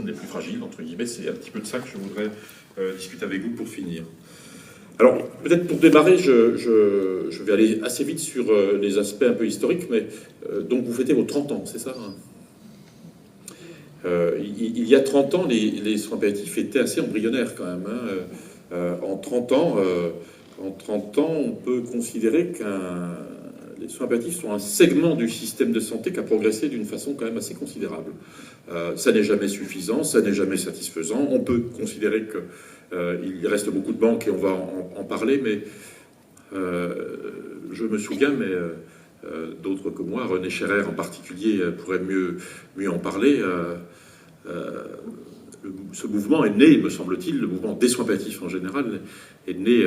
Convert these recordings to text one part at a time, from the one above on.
personnes les plus fragiles, entre guillemets. C'est un petit peu de ça que je voudrais discuter avec vous pour finir. Alors, peut-être pour démarrer, je vais aller assez vite sur les aspects un peu historiques, mais donc vous fêtez vos 30 ans, c'est ça, hein? Il y a 30 ans, les soins palliatifs étaient assez embryonnaires quand même, hein. En 30 ans, on peut considérer que les soins palliatifs sont un segment du système de santé qui a progressé d'une façon quand même assez considérable. Ça n'est jamais suffisant, ça n'est jamais satisfaisant. On peut considérer qu'il reste beaucoup de manques et on va en parler, mais je me souviens, mais d'autres que moi, René Scherrer en particulier, pourrait mieux en parler. Ce mouvement est né, me semble-t-il, le mouvement des soins palliatifs en général, est né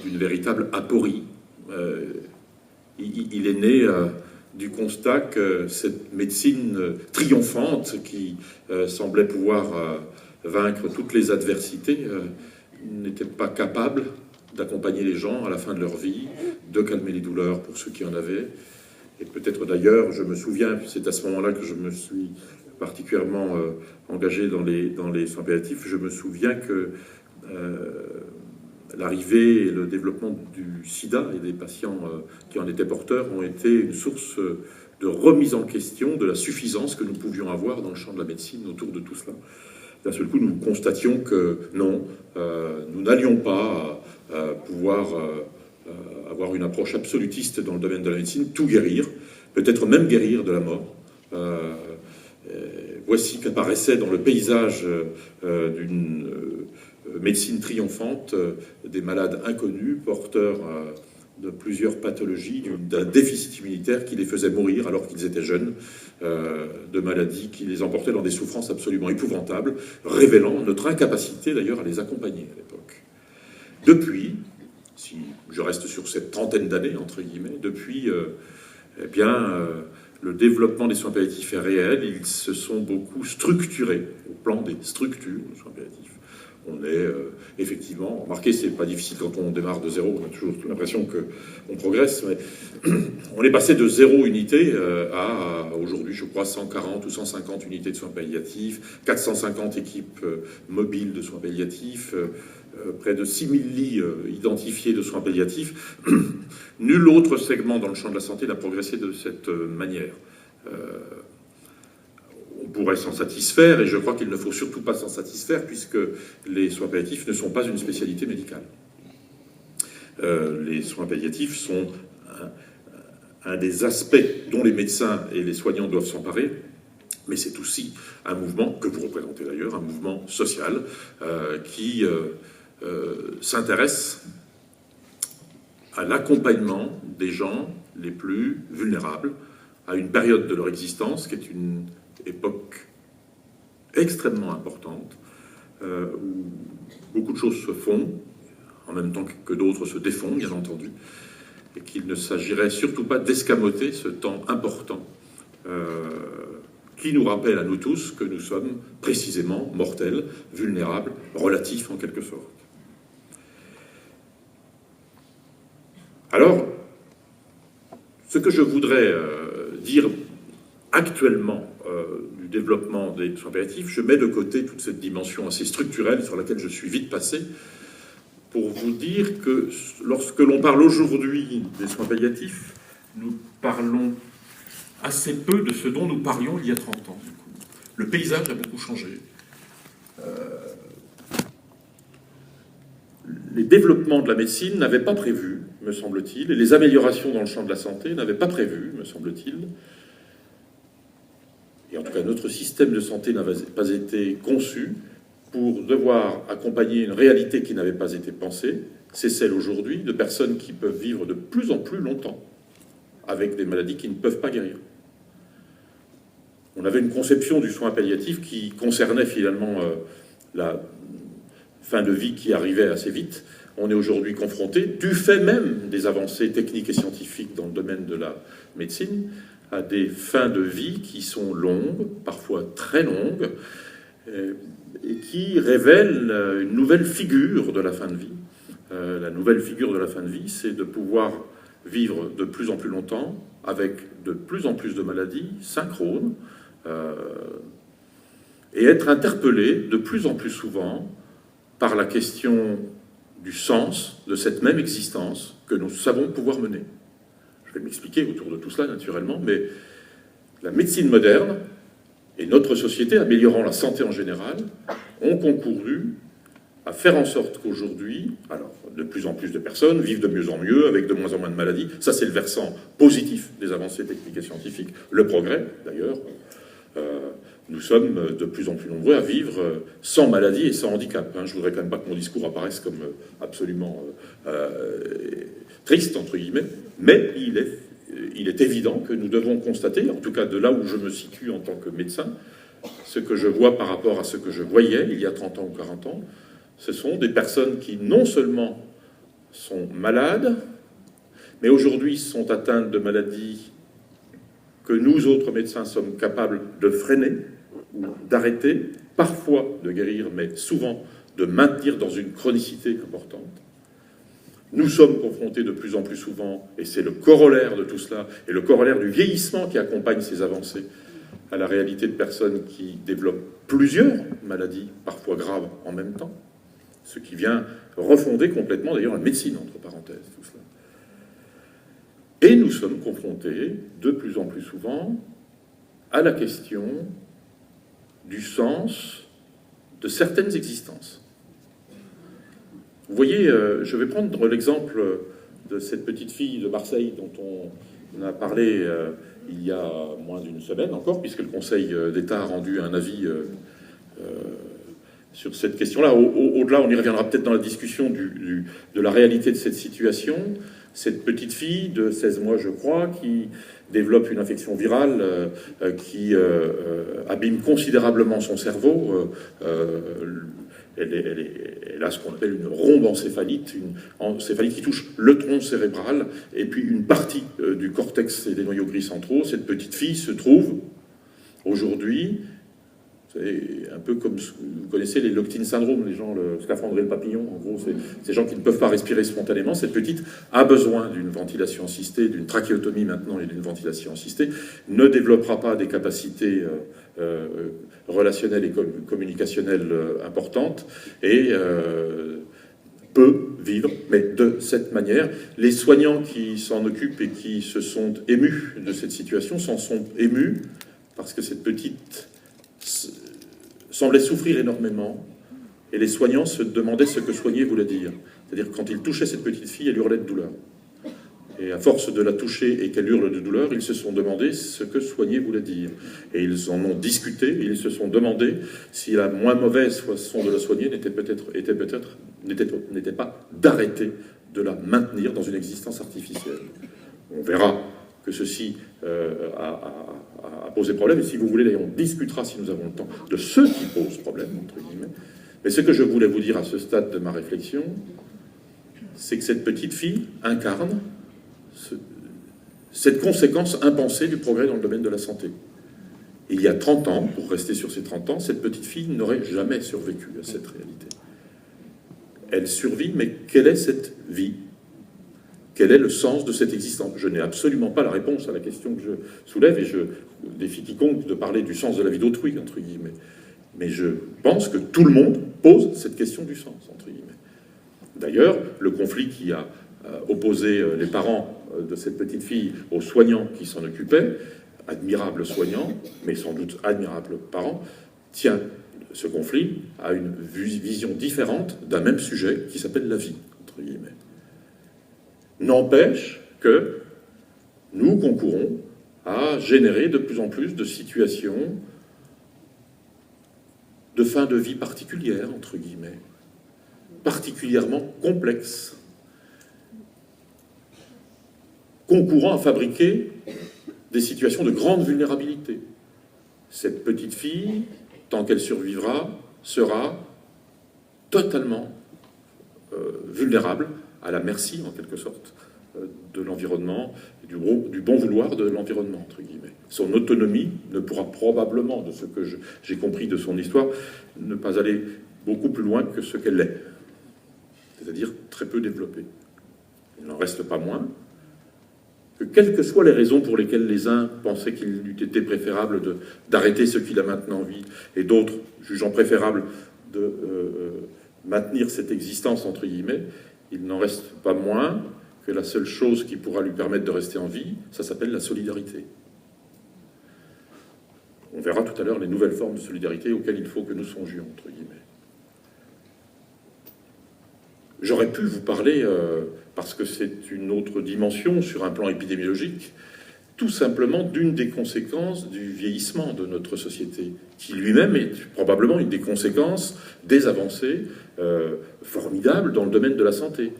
d'une véritable aporie. Il est né du constat que cette médecine triomphante qui semblait pouvoir vaincre toutes les adversités n'était pas capable d'accompagner les gens à la fin de leur vie, de calmer les douleurs pour ceux qui en avaient. Et peut-être d'ailleurs, je me souviens, c'est à ce moment-là que je me suis particulièrement engagé dans les soins palliatifs, je me souviens que l'arrivée et le développement du sida et des patients qui en étaient porteurs ont été une source de remise en question de la suffisance que nous pouvions avoir dans le champ de la médecine autour de tout cela. D'un seul coup, nous constations que non, nous n'allions pas pouvoir avoir une approche absolutiste dans le domaine de la médecine, tout guérir, peut-être même guérir de la mort. Voici qu'apparaissait dans le paysage d'une médecine triomphante des malades inconnus, porteurs de plusieurs pathologies, d'un déficit immunitaire qui les faisait mourir alors qu'ils étaient jeunes, de maladies qui les emportaient dans des souffrances absolument épouvantables, révélant notre incapacité d'ailleurs à les accompagner à l'époque. Depuis, si je reste sur cette trentaine d'années, entre guillemets, depuis, le développement des soins palliatifs est réel. Ils se sont beaucoup structurés au plan des structures de soins palliatifs. On est effectivement, remarquez, c'est pas difficile quand on démarre de zéro, on a toujours l'impression qu'on progresse, mais on est passé de 0 unité à aujourd'hui, je crois, 140 ou 150 unités de soins palliatifs, 450 équipes mobiles de soins palliatifs, près de 6000 lits identifiés de soins palliatifs. Nul autre segment dans le champ de la santé n'a progressé de cette manière. On pourrait s'en satisfaire, et je crois qu'il ne faut surtout pas s'en satisfaire, puisque les soins palliatifs ne sont pas une spécialité médicale. Les soins palliatifs sont un des aspects dont les médecins et les soignants doivent s'emparer, mais c'est aussi un mouvement, que vous représentez d'ailleurs, un mouvement social qui s'intéresse à l'accompagnement des gens les plus vulnérables à une période de leur existence qui est une époque extrêmement importante, où beaucoup de choses se font, en même temps que d'autres se défont, bien entendu, et qu'il ne s'agirait surtout pas d'escamoter ce temps important qui nous rappelle à nous tous que nous sommes précisément mortels, vulnérables, relatifs en quelque sorte. Alors, ce que je voudrais dire actuellement du développement des soins palliatifs, je mets de côté toute cette dimension assez structurelle sur laquelle je suis vite passé, pour vous dire que lorsque l'on parle aujourd'hui des soins palliatifs, nous parlons assez peu de ce dont nous parlions il y a 30 ans. Du coup. Le paysage a beaucoup changé. Les développements de la médecine n'avaient pas prévu, me semble-t-il, et les améliorations dans le champ de la santé n'avaient pas prévu, me semble-t-il, et en tout cas notre système de santé n'avait pas été conçu pour devoir accompagner une réalité qui n'avait pas été pensée. C'est celle aujourd'hui de personnes qui peuvent vivre de plus en plus longtemps avec des maladies qui ne peuvent pas guérir. On avait une conception du soin palliatif qui concernait finalement la fin de vie qui arrivait assez vite. On est aujourd'hui confronté, du fait même des avancées techniques et scientifiques dans le domaine de la médecine, à des fins de vie qui sont longues, parfois très longues, et qui révèlent une nouvelle figure de la fin de vie. La nouvelle figure de la fin de vie, c'est de pouvoir vivre de plus en plus longtemps, avec de plus en plus de maladies synchrones, et être interpellé de plus en plus souvent par la question du sens de cette même existence que nous savons pouvoir mener. Je vais m'expliquer autour de tout cela, naturellement, mais la médecine moderne et notre société, améliorant la santé en général, ont concouru à faire en sorte qu'aujourd'hui, alors de plus en plus de personnes vivent de mieux en mieux, avec de moins en moins de maladies. Ça, c'est le versant positif des avancées techniques et scientifiques. Le progrès, d'ailleurs. Nous sommes de plus en plus nombreux à vivre sans maladie et sans handicap. Je voudrais quand même pas que mon discours apparaisse comme absolument triste, entre guillemets, mais il est évident que nous devons constater, en tout cas de là où je me situe en tant que médecin, ce que je vois par rapport à ce que je voyais il y a 30 ans ou 40 ans, ce sont des personnes qui non seulement sont malades, mais aujourd'hui sont atteintes de maladies que nous autres médecins sommes capables de freiner ou d'arrêter, parfois de guérir, mais souvent de maintenir dans une chronicité importante. Nous sommes confrontés de plus en plus souvent, et c'est le corollaire de tout cela, et le corollaire du vieillissement qui accompagne ces avancées, à la réalité de personnes qui développent plusieurs maladies, parfois graves, en même temps, ce qui vient refonder complètement, d'ailleurs, la médecine, entre parenthèses, tout cela. Et nous sommes confrontés, de plus en plus souvent, à la question du sens de certaines existences. Vous voyez, je vais prendre l'exemple de cette petite fille de Marseille dont on a parlé il y a moins d'une semaine encore, puisque le Conseil d'État a rendu un avis sur cette question-là. Au-delà, on y reviendra peut-être dans la discussion de la réalité de cette situation. Cette petite fille de 16 mois, je crois, qui développe une infection virale qui abîme considérablement son cerveau. Elle a ce qu'on appelle une rhombencéphalite, une encéphalite qui touche le tronc cérébral et puis une partie du cortex et des noyaux gris centraux. Cette petite fille se trouve aujourd'hui, c'est un peu comme, vous connaissez les Lockton syndrome, les gens, le scaphandre et le papillon, en gros, c'est ces gens qui ne peuvent pas respirer spontanément. Cette petite a besoin d'une ventilation assistée, d'une trachéotomie maintenant et d'une ventilation assistée, ne développera pas des capacités relationnelles et communicationnelles importantes et peut vivre, mais de cette manière. Les soignants qui s'en occupent et qui se sont émus de cette situation s'en sont émus parce que cette petite semblait souffrir énormément, et les soignants se demandaient ce que soigner voulait dire. C'est-à-dire que quand ils touchaient cette petite fille, elle hurlait de douleur. Et à force de la toucher et qu'elle hurle de douleur, ils se sont demandé ce que soigner voulait dire. Et ils en ont discuté, et ils se sont demandé si la moins mauvaise façon de la soigner n'était pas d'arrêter de la maintenir dans une existence artificielle. On verra que ceci a posé problème, et si vous voulez, on discutera, si nous avons le temps, de ce qui pose problème, entre guillemets. Mais ce que je voulais vous dire à ce stade de ma réflexion, c'est que cette petite fille incarne cette conséquence impensée du progrès dans le domaine de la santé. Il y a 30 ans, pour rester sur ces 30 ans, cette petite fille n'aurait jamais survécu à cette réalité. Elle survit, mais quelle est cette vie ? Quel est le sens de cette existence? Je n'ai absolument pas la réponse à la question que je soulève, et je défie quiconque de parler du sens de la vie d'autrui, entre guillemets. Mais je pense que tout le monde pose cette question du sens, entre guillemets. D'ailleurs, le conflit qui a opposé les parents de cette petite fille aux soignants qui s'en occupaient, admirables soignants, mais sans doute admirables parents, tient ce conflit à une vision différente d'un même sujet qui s'appelle la vie, entre guillemets. N'empêche que nous concourons à générer de plus en plus de situations de fin de vie particulière, entre guillemets, particulièrement complexes, concourant à fabriquer des situations de grande vulnérabilité. Cette petite fille, tant qu'elle survivra, sera totalement vulnérable, à la merci, en quelque sorte, de l'environnement, du bon vouloir de l'environnement, entre guillemets. Son autonomie ne pourra probablement, de ce que j'ai compris de son histoire, ne pas aller beaucoup plus loin que ce qu'elle est, c'est-à-dire très peu développée. Il n'en reste pas moins que quelles que soient les raisons pour lesquelles les uns pensaient qu'il eût été préférable d'arrêter ce qu'il a maintenant en vie, et d'autres jugeant préférable de maintenir cette existence, entre guillemets, il n'en reste pas moins que la seule chose qui pourra lui permettre de rester en vie, ça s'appelle la solidarité. On verra tout à l'heure les nouvelles formes de solidarité auxquelles il faut que nous songions, entre guillemets. J'aurais pu vous parler, parce que c'est une autre dimension sur un plan épidémiologique, tout simplement d'une des conséquences du vieillissement de notre société, qui lui-même est probablement une des conséquences des avancées formidables dans le domaine de la santé.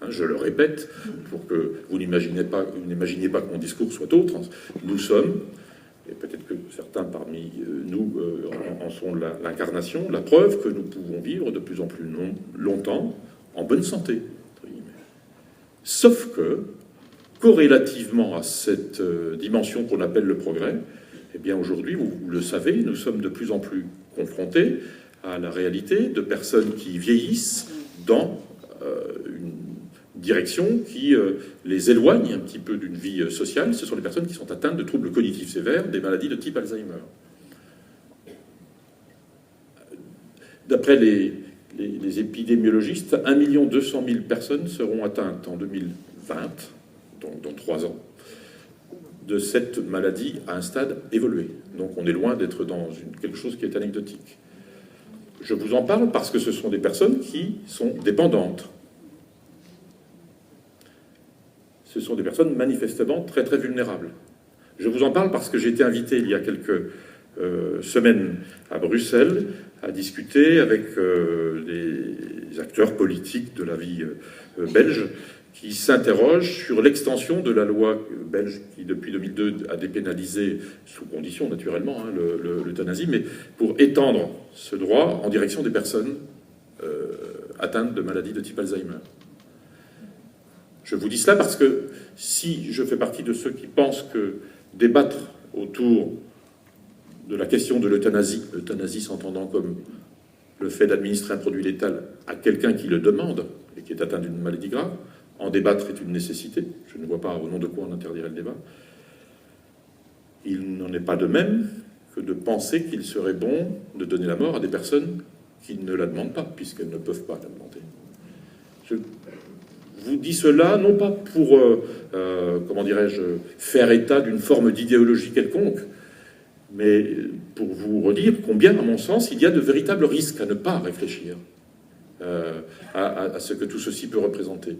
Je le répète, pour que vous n'imaginiez pas que mon discours soit autre, nous sommes, et peut-être que certains parmi nous en sont l'incarnation, la preuve que nous pouvons vivre de plus en plus longtemps en bonne santé. Sauf que, corrélativement à cette dimension qu'on appelle le progrès, eh bien aujourd'hui, vous le savez, nous sommes de plus en plus confrontés à la réalité de personnes qui vieillissent dans une direction qui les éloigne un petit peu d'une vie sociale. Ce sont les personnes qui sont atteintes de troubles cognitifs sévères, des maladies de type Alzheimer. D'après les épidémiologistes, 1 200 000 personnes seront atteintes en 2020, donc dans 3 ans, de cette maladie à un stade évolué. Donc on est loin d'être dans quelque chose qui est anecdotique. Je vous en parle parce que ce sont des personnes qui sont dépendantes. Ce sont des personnes manifestement très très vulnérables. Je vous en parle parce que j'ai été invité il y a quelques semaines à Bruxelles à discuter avec des acteurs politiques de la vie belge qui s'interrogent sur l'extension de la loi belge qui, depuis 2002, a dépénalisé, sous condition naturellement, l'euthanasie, mais pour étendre ce droit en direction des personnes atteintes de maladies de type Alzheimer. Je vous dis cela parce que si je fais partie de ceux qui pensent que débattre autour de la question de l'euthanasie s'entendant comme le fait d'administrer un produit létal à quelqu'un qui le demande et qui est atteint d'une maladie grave, en débattre est une nécessité. Je ne vois pas au nom de quoi on interdirait le débat. Il n'en est pas de même que de penser qu'il serait bon de donner la mort à des personnes qui ne la demandent pas, puisqu'elles ne peuvent pas la demander. Je vous dis cela non pas pour, comment dirais-je, faire état d'une forme d'idéologie quelconque, mais pour vous redire combien, à mon sens, il y a de véritables risques à ne pas réfléchir à ce que tout ceci peut représenter.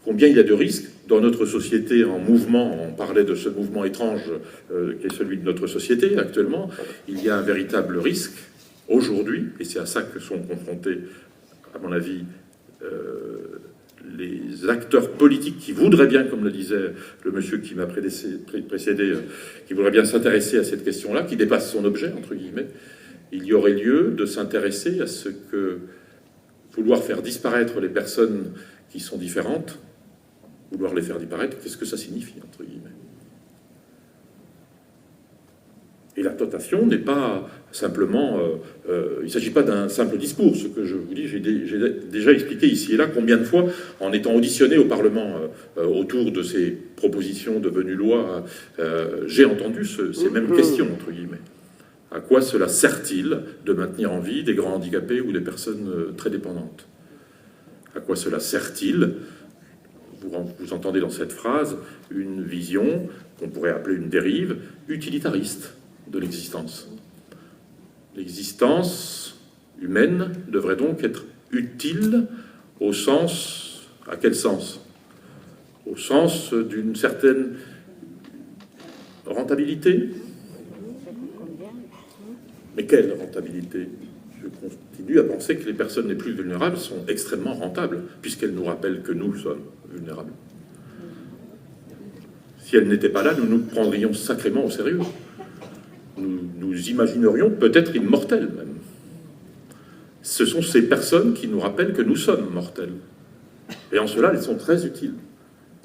Combien il y a de risques dans notre société en mouvement. On parlait de ce mouvement étrange qui est celui de notre société actuellement. Il y a un véritable risque aujourd'hui, et c'est à ça que sont confrontés, à mon avis, les acteurs politiques qui voudraient bien, comme le disait le monsieur qui m'a précédé, qui voudrait bien s'intéresser à cette question-là, qui dépasse son objet, entre guillemets. Il y aurait lieu de s'intéresser à ce que vouloir faire disparaître les personnes qui sont différentes, vouloir les faire disparaître, qu'est-ce que ça signifie, entre guillemets. Et la tentation n'est pas simplement... il ne s'agit pas d'un simple discours. Ce que je vous dis, j'ai déjà expliqué ici et là combien de fois, en étant auditionné au Parlement autour de ces propositions devenues loi, j'ai entendu ces mêmes questions, entre guillemets. À quoi cela sert-il de maintenir en vie des grands handicapés ou des personnes très dépendantes? À quoi cela sert-il? Vous entendez dans cette phrase une vision qu'on pourrait appeler une dérive utilitariste de l'existence. L'existence humaine devrait donc être utile au sens... À quel sens? Au sens d'une certaine rentabilité. Mais quelle rentabilité? Je continue à penser que les personnes les plus vulnérables sont extrêmement rentables, puisqu'elles nous rappellent que nous sommes vulnérables. Si elles n'étaient pas là, nous nous prendrions sacrément au sérieux. Nous imaginerions peut-être immortels même. Ce sont ces personnes qui nous rappellent que nous sommes mortels. Et en cela, elles sont très utiles.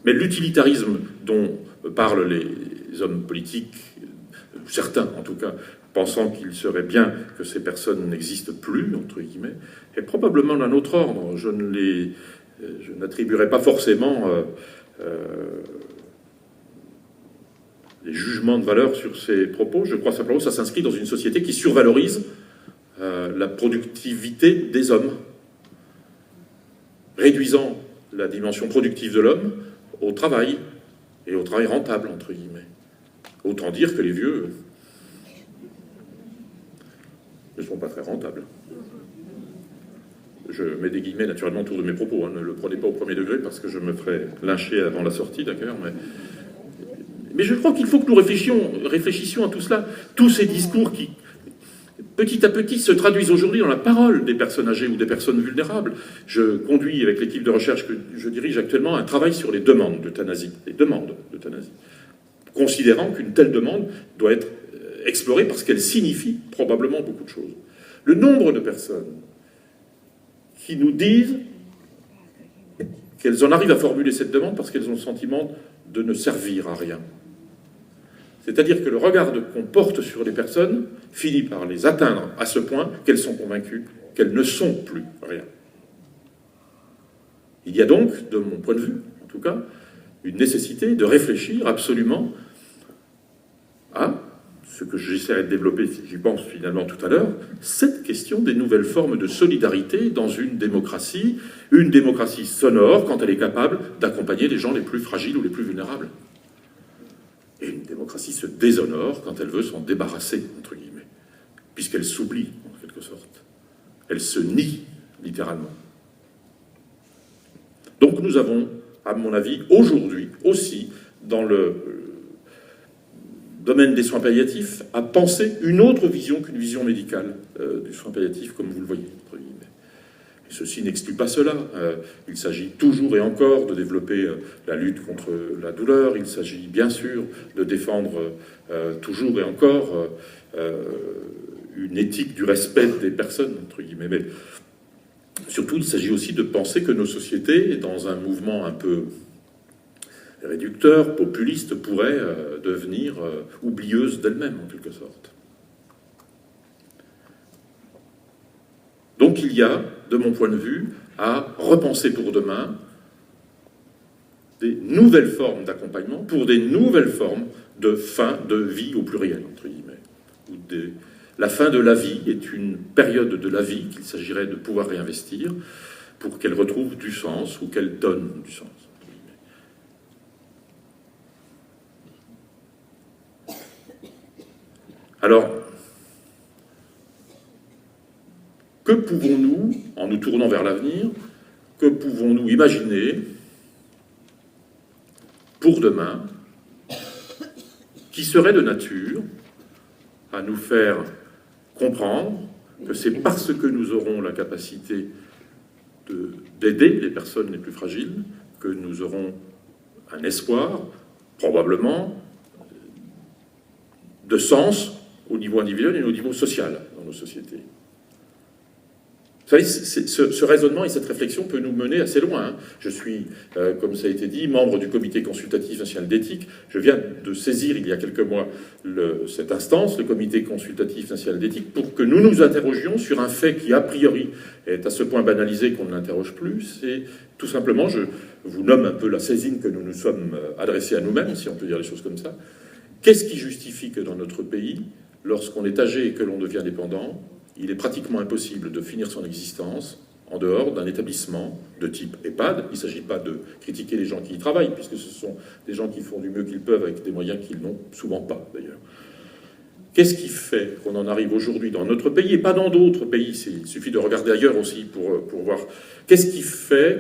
Mais l'utilitarisme dont parlent les hommes politiques, certains en tout cas, pensant qu'il serait bien que ces personnes n'existent plus, entre guillemets, est probablement d'un autre ordre. Je n'attribuerai pas forcément les jugements de valeur sur ces propos. Je crois simplement que ça s'inscrit dans une société qui survalorise la productivité des hommes, réduisant la dimension productive de l'homme au travail, et au travail rentable, entre guillemets. Autant dire que les vieux ne sont pas très rentables. Je mets des guillemets naturellement autour de mes propos, hein, ne le prenez pas au premier degré parce que je me ferai lyncher avant la sortie, d'accord, mais je crois qu'il faut que nous réfléchissions à tout cela. Tous ces discours qui, petit à petit, se traduisent aujourd'hui dans la parole des personnes âgées ou des personnes vulnérables. Je conduis avec l'équipe de recherche que je dirige actuellement un travail sur les demandes d'euthanasie, considérant qu'une telle demande doit être explorée parce qu'elle signifie probablement beaucoup de choses. Le nombre de personnes qui nous disent qu'elles en arrivent à formuler cette demande parce qu'elles ont le sentiment de ne servir à rien. C'est-à-dire que le regard qu'on porte sur les personnes finit par les atteindre à ce point qu'elles sont convaincues qu'elles ne sont plus rien. Il y a donc, de mon point de vue, en tout cas, une nécessité de réfléchir absolument à ce que j'essaierai de développer, si j'y pense finalement tout à l'heure, cette question des nouvelles formes de solidarité dans une démocratie sonore quand elle est capable d'accompagner les gens les plus fragiles ou les plus vulnérables. Et une démocratie se déshonore quand elle veut s'en débarrasser, entre guillemets, puisqu'elle s'oublie, en quelque sorte. Elle se nie, littéralement. Donc nous avons, à mon avis, aujourd'hui aussi, dans le domaine des soins palliatifs, à penser une autre vision qu'une vision médicale du soin palliatif, comme vous le voyez, entre guillemets. Et ceci n'exclut pas cela. Il s'agit toujours et encore de développer la lutte contre la douleur. Il s'agit bien sûr de défendre toujours et encore une éthique du respect des personnes, entre guillemets. Mais surtout, il s'agit aussi de penser que nos sociétés, dans un mouvement un peu réducteur, populiste, pourraient devenir oublieuses d'elles-mêmes, en quelque sorte. Donc il y a, de mon point de vue, à repenser pour demain des nouvelles formes d'accompagnement pour des nouvelles formes de fin de vie au pluriel, entre guillemets. La fin de la vie est une période de la vie qu'il s'agirait de pouvoir réinvestir pour qu'elle retrouve du sens ou qu'elle donne du sens. Alors, que pouvons-nous, en nous tournant vers l'avenir, que pouvons-nous imaginer pour demain qui serait de nature à nous faire comprendre que c'est parce que nous aurons la capacité d'aider les personnes les plus fragiles que nous aurons un espoir, probablement, de sens au niveau individuel et au niveau social dans nos sociétés. Vous savez, ce raisonnement et cette réflexion peut nous mener assez loin. Hein. Je suis, comme ça a été dit, membre du Comité consultatif national d'éthique. Je viens de saisir il y a quelques mois cette instance, le Comité consultatif national d'éthique, pour que nous nous interrogions sur un fait qui, a priori, est à ce point banalisé qu'on ne l'interroge plus. C'est tout simplement, je vous nomme un peu la saisine que nous nous sommes adressés à nous-mêmes, si on peut dire les choses comme ça. Qu'est-ce qui justifie que dans notre pays, lorsqu'on est âgé et que l'on devient dépendant, il est pratiquement impossible de finir son existence en dehors d'un établissement de type EHPAD. Il ne s'agit pas de critiquer les gens qui y travaillent, puisque ce sont des gens qui font du mieux qu'ils peuvent avec des moyens qu'ils n'ont souvent pas, d'ailleurs. Qu'est-ce qui fait qu'on en arrive aujourd'hui dans notre pays, et pas dans d'autres pays? Il suffit de regarder ailleurs aussi pour voir. Qu'est-ce qui fait,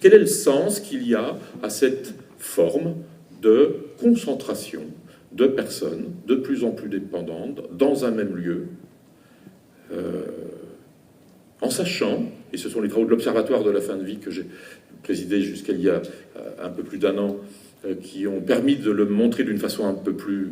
quel est le sens qu'il y a à cette forme de concentration de personnes de plus en plus dépendantes dans un même lieu, en sachant, et ce sont les travaux de l'Observatoire de la fin de vie que j'ai présidé jusqu'à il y a un peu plus d'un an, qui ont permis de le montrer d'une façon un peu plus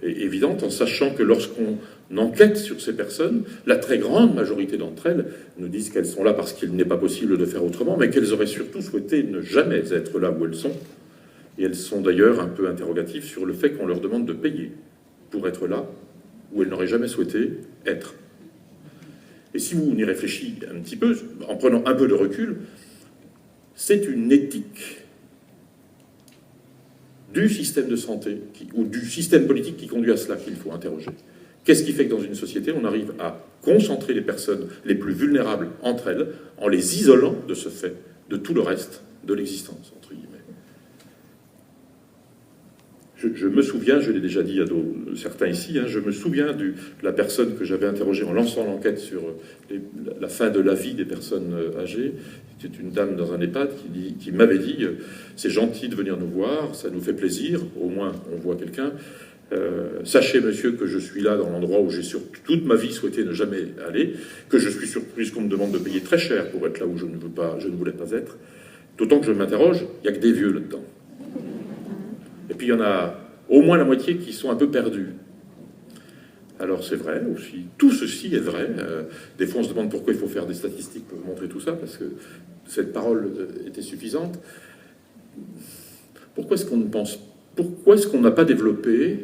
évidente, en sachant que lorsqu'on enquête sur ces personnes, la très grande majorité d'entre elles nous disent qu'elles sont là parce qu'il n'est pas possible de faire autrement, mais qu'elles auraient surtout souhaité ne jamais être là où elles sont. Et elles sont d'ailleurs un peu interrogatives sur le fait qu'on leur demande de payer pour être là où elles n'auraient jamais souhaité être. Et si vous y réfléchissez un petit peu, en prenant un peu de recul, c'est une éthique du système de santé ou du système politique qui conduit à cela qu'il faut interroger. Qu'est-ce qui fait que dans une société, on arrive à concentrer les personnes les plus vulnérables entre elles en les isolant de ce fait, de tout le reste de l'existence, entre guillemets. Je me souviens, je l'ai déjà dit à certains ici, je me souviens de la personne que j'avais interrogée en lançant l'enquête sur la fin de la vie des personnes âgées. C'était une dame dans un EHPAD qui m'avait dit « C'est gentil de venir nous voir, ça nous fait plaisir, au moins on voit quelqu'un. Sachez, monsieur, que je suis là dans l'endroit où j'ai sur toute ma vie souhaité ne jamais aller, que je suis surprise qu'on me demande de payer très cher pour être là où je ne voulais pas être. D'autant que je m'interroge, il n'y a que des vieux là-dedans. Et puis il y en a au moins la moitié qui sont un peu perdus. Alors c'est vrai aussi, tout ceci est vrai. Des fois on se demande pourquoi il faut faire des statistiques pour montrer tout ça, parce que cette parole était suffisante. Pourquoi est-ce qu'on n'a pas développé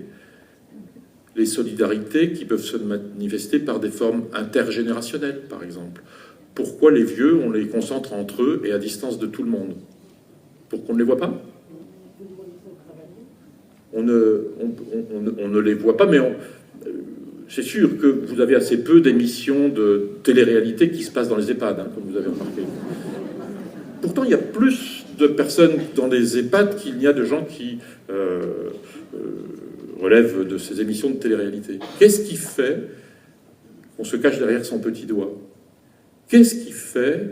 les solidarités qui peuvent se manifester par des formes intergénérationnelles, par exemple? Pourquoi les vieux, on les concentre entre eux et à distance de tout le monde? Pour qu'on ne les voit pas? On ne les voit pas, mais c'est sûr que vous avez assez peu d'émissions de télé-réalité qui se passent dans les EHPAD, comme vous avez remarqué. Pourtant, il y a plus de personnes dans les EHPAD qu'il n'y a de gens qui relèvent de ces émissions de télé-réalité. Qu'est-ce qui fait qu'on se cache derrière son petit doigt? Qu'est-ce qui fait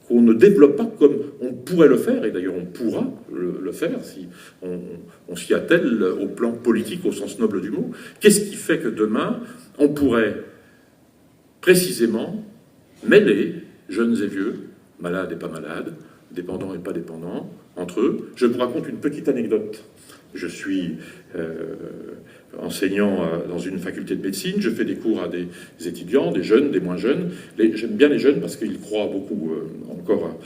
qu'on ne développe pas comme on pourrait le faire, et d'ailleurs on pourra le faire si on s'y attelle au plan politique au sens noble du mot? Qu'est-ce qui fait que demain on pourrait précisément mêler jeunes et vieux, malades et pas malades, dépendants et pas dépendants, entre eux? Je vous raconte une petite anecdote. Je suis enseignant dans une faculté de médecine, je fais des cours à des étudiants, des jeunes, des moins jeunes. J'aime bien les jeunes parce qu'ils croient beaucoup encore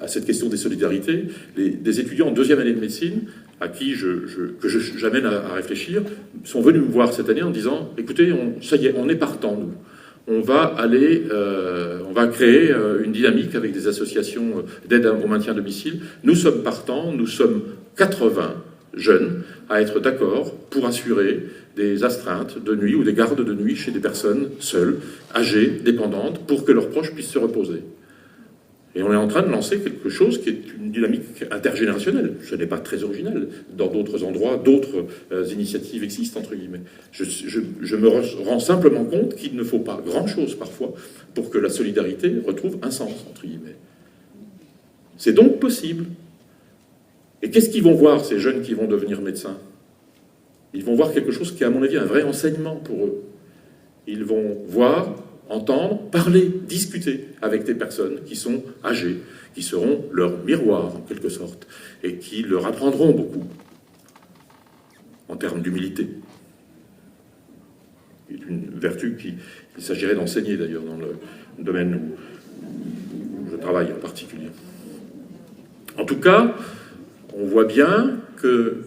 à cette question des solidarités. Des étudiants en deuxième année de médecine, à qui j'amène à réfléchir, sont venus me voir cette année en disant « Écoutez, ça y est, on est partant, nous. On va créer une dynamique avec des associations d'aide au maintien à domicile. Nous sommes partants, nous sommes 80 jeunes à être d'accord pour assurer des astreintes de nuit ou des gardes de nuit chez des personnes seules, âgées, dépendantes, pour que leurs proches puissent se reposer. » Et on est en train de lancer quelque chose qui est une dynamique intergénérationnelle. Ce n'est pas très original. Dans d'autres endroits, d'autres initiatives existent, entre guillemets. Je me rends simplement compte qu'il ne faut pas grand-chose, parfois, pour que la solidarité retrouve un sens, entre guillemets. C'est donc possible. Et qu'est-ce qu'ils vont voir, ces jeunes qui vont devenir médecins? Ils vont voir quelque chose qui est, à mon avis, un vrai enseignement pour eux. Ils vont voir, entendre, parler, discuter avec des personnes qui sont âgées, qui seront leur miroir, en quelque sorte, et qui leur apprendront beaucoup, en termes d'humilité. C'est une vertu qu'il s'agirait d'enseigner, d'ailleurs, dans le domaine où je travaille en particulier. En tout cas, on voit bien que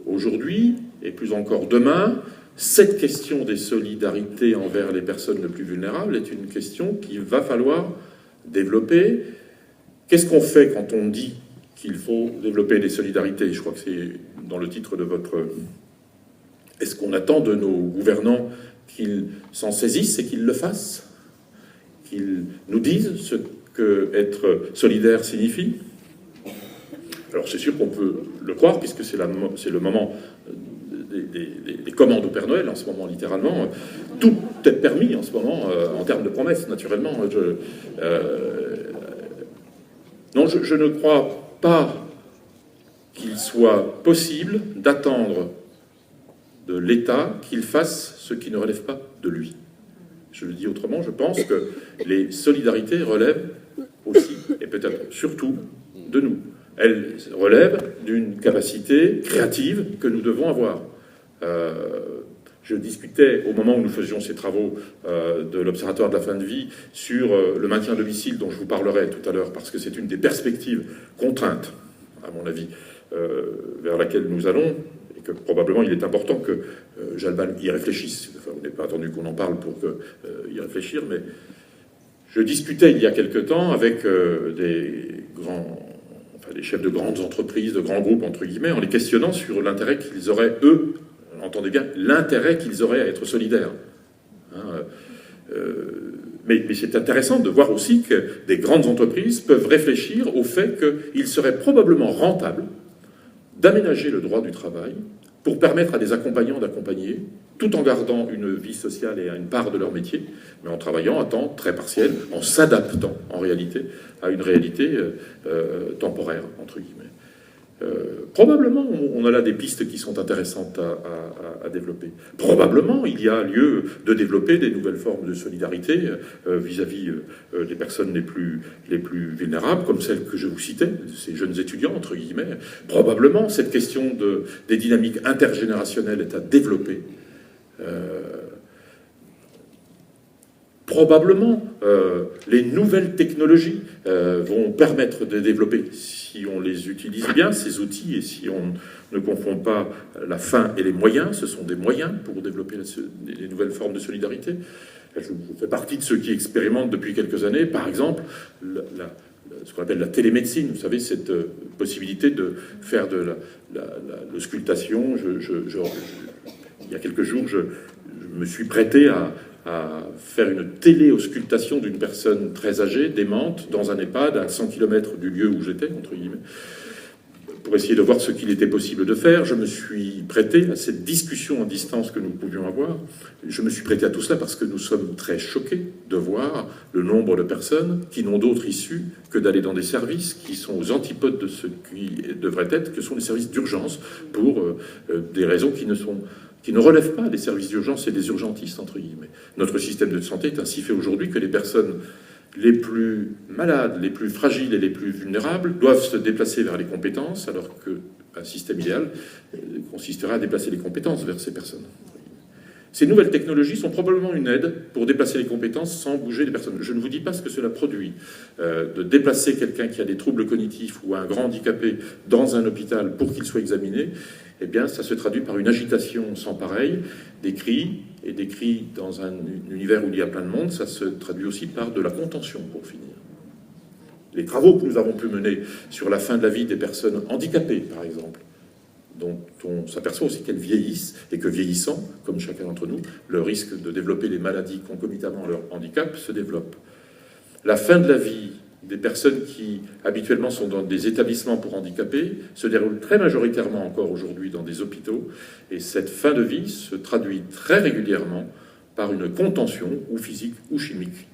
aujourd'hui, et plus encore demain, cette question des solidarités envers les personnes les plus vulnérables est une question qu'il va falloir développer. Qu'est-ce qu'on fait quand on dit qu'il faut développer des solidarités? Je crois que c'est dans le titre de votre... Est-ce qu'on attend de nos gouvernants qu'ils s'en saisissent et qu'ils le fassent? Qu'ils nous disent ce qu'être solidaire signifie? Alors c'est sûr qu'on peut le croire, puisque c'est le moment des commandes au Père Noël en ce moment, littéralement. Tout est permis en ce moment, en termes de promesses, naturellement. Non, je ne crois pas qu'il soit possible d'attendre de l'État qu'il fasse ce qui ne relève pas de lui. Je le dis autrement, je pense que les solidarités relèvent aussi, et peut-être surtout, de nous. Elles relèvent d'une capacité créative que nous devons avoir. Je discutais, au moment où nous faisions ces travaux de l'Observatoire de la fin de vie, sur le maintien à domicile, dont je vous parlerai tout à l'heure, parce que c'est une des perspectives contraintes, à mon avis, vers laquelle nous allons, et que probablement il est important que Jalbal y réfléchisse. Enfin, vous n'avez pas attendu qu'on en parle pour y réfléchir, mais Je discutais il y a quelque temps avec des chefs de grandes entreprises, de grands groupes, entre guillemets, en les questionnant sur l'intérêt qu'ils auraient, eux, entendez bien, l'intérêt qu'ils auraient à être solidaires. Mais c'est intéressant de voir aussi que des grandes entreprises peuvent réfléchir au fait qu'il serait probablement rentable d'aménager le droit du travail pour permettre à des accompagnants d'accompagner, tout en gardant une vie sociale et une part de leur métier, mais en travaillant à temps très partiel, en s'adaptant en réalité à une réalité temporaire, entre guillemets. Probablement, on a là des pistes qui sont intéressantes à développer. Probablement, il y a lieu de développer des nouvelles formes de solidarité vis-à-vis des personnes les plus vulnérables, comme celles que je vous citais, ces jeunes étudiants, entre guillemets. Probablement, cette question des dynamiques intergénérationnelles est à développer. Probablement, les nouvelles technologies vont permettre de développer, si on les utilise bien, ces outils, et si on ne confond pas la fin et les moyens, ce sont des moyens pour développer les nouvelles formes de solidarité. Je fais partie de ceux qui expérimentent depuis quelques années, par exemple, ce qu'on appelle la télémédecine. Vous savez, cette possibilité de faire de l'auscultation. Il y a quelques jours, je me suis prêté à faire une téléauscultation d'une personne très âgée, démente, dans un EHPAD à 100 km du lieu où j'étais, entre guillemets, pour essayer de voir ce qu'il était possible de faire. Je me suis prêté à cette discussion en distance que nous pouvions avoir. Je me suis prêté à tout cela parce que nous sommes très choqués de voir le nombre de personnes qui n'ont d'autre issue que d'aller dans des services qui sont aux antipodes de ce qui devrait être, que sont les services d'urgence, pour des raisons qui ne relèvent pas des services d'urgence et des urgentistes, entre guillemets. Notre système de santé est ainsi fait aujourd'hui que les personnes les plus malades, les plus fragiles et les plus vulnérables doivent se déplacer vers les compétences, alors qu'un système idéal consisterait à déplacer les compétences vers ces personnes. Ces nouvelles technologies sont probablement une aide pour déplacer les compétences sans bouger les personnes. Je ne vous dis pas ce que cela produit. De déplacer quelqu'un qui a des troubles cognitifs ou un grand handicapé dans un hôpital pour qu'il soit examiné, eh bien, ça se traduit par une agitation sans pareil, des cris, et des cris dans un univers où il y a plein de monde, ça se traduit aussi par de la contention, pour finir. Les travaux que nous avons pu mener sur la fin de la vie des personnes handicapées, par exemple, dont on s'aperçoit aussi qu'elles vieillissent, et que vieillissant, comme chacun d'entre nous, le risque de développer les maladies concomitamment à leur handicap se développe. La fin de la vie des personnes qui habituellement sont dans des établissements pour handicapés se déroule très majoritairement encore aujourd'hui dans des hôpitaux, et cette fin de vie se traduit très régulièrement par une contention, ou physique ou chimique,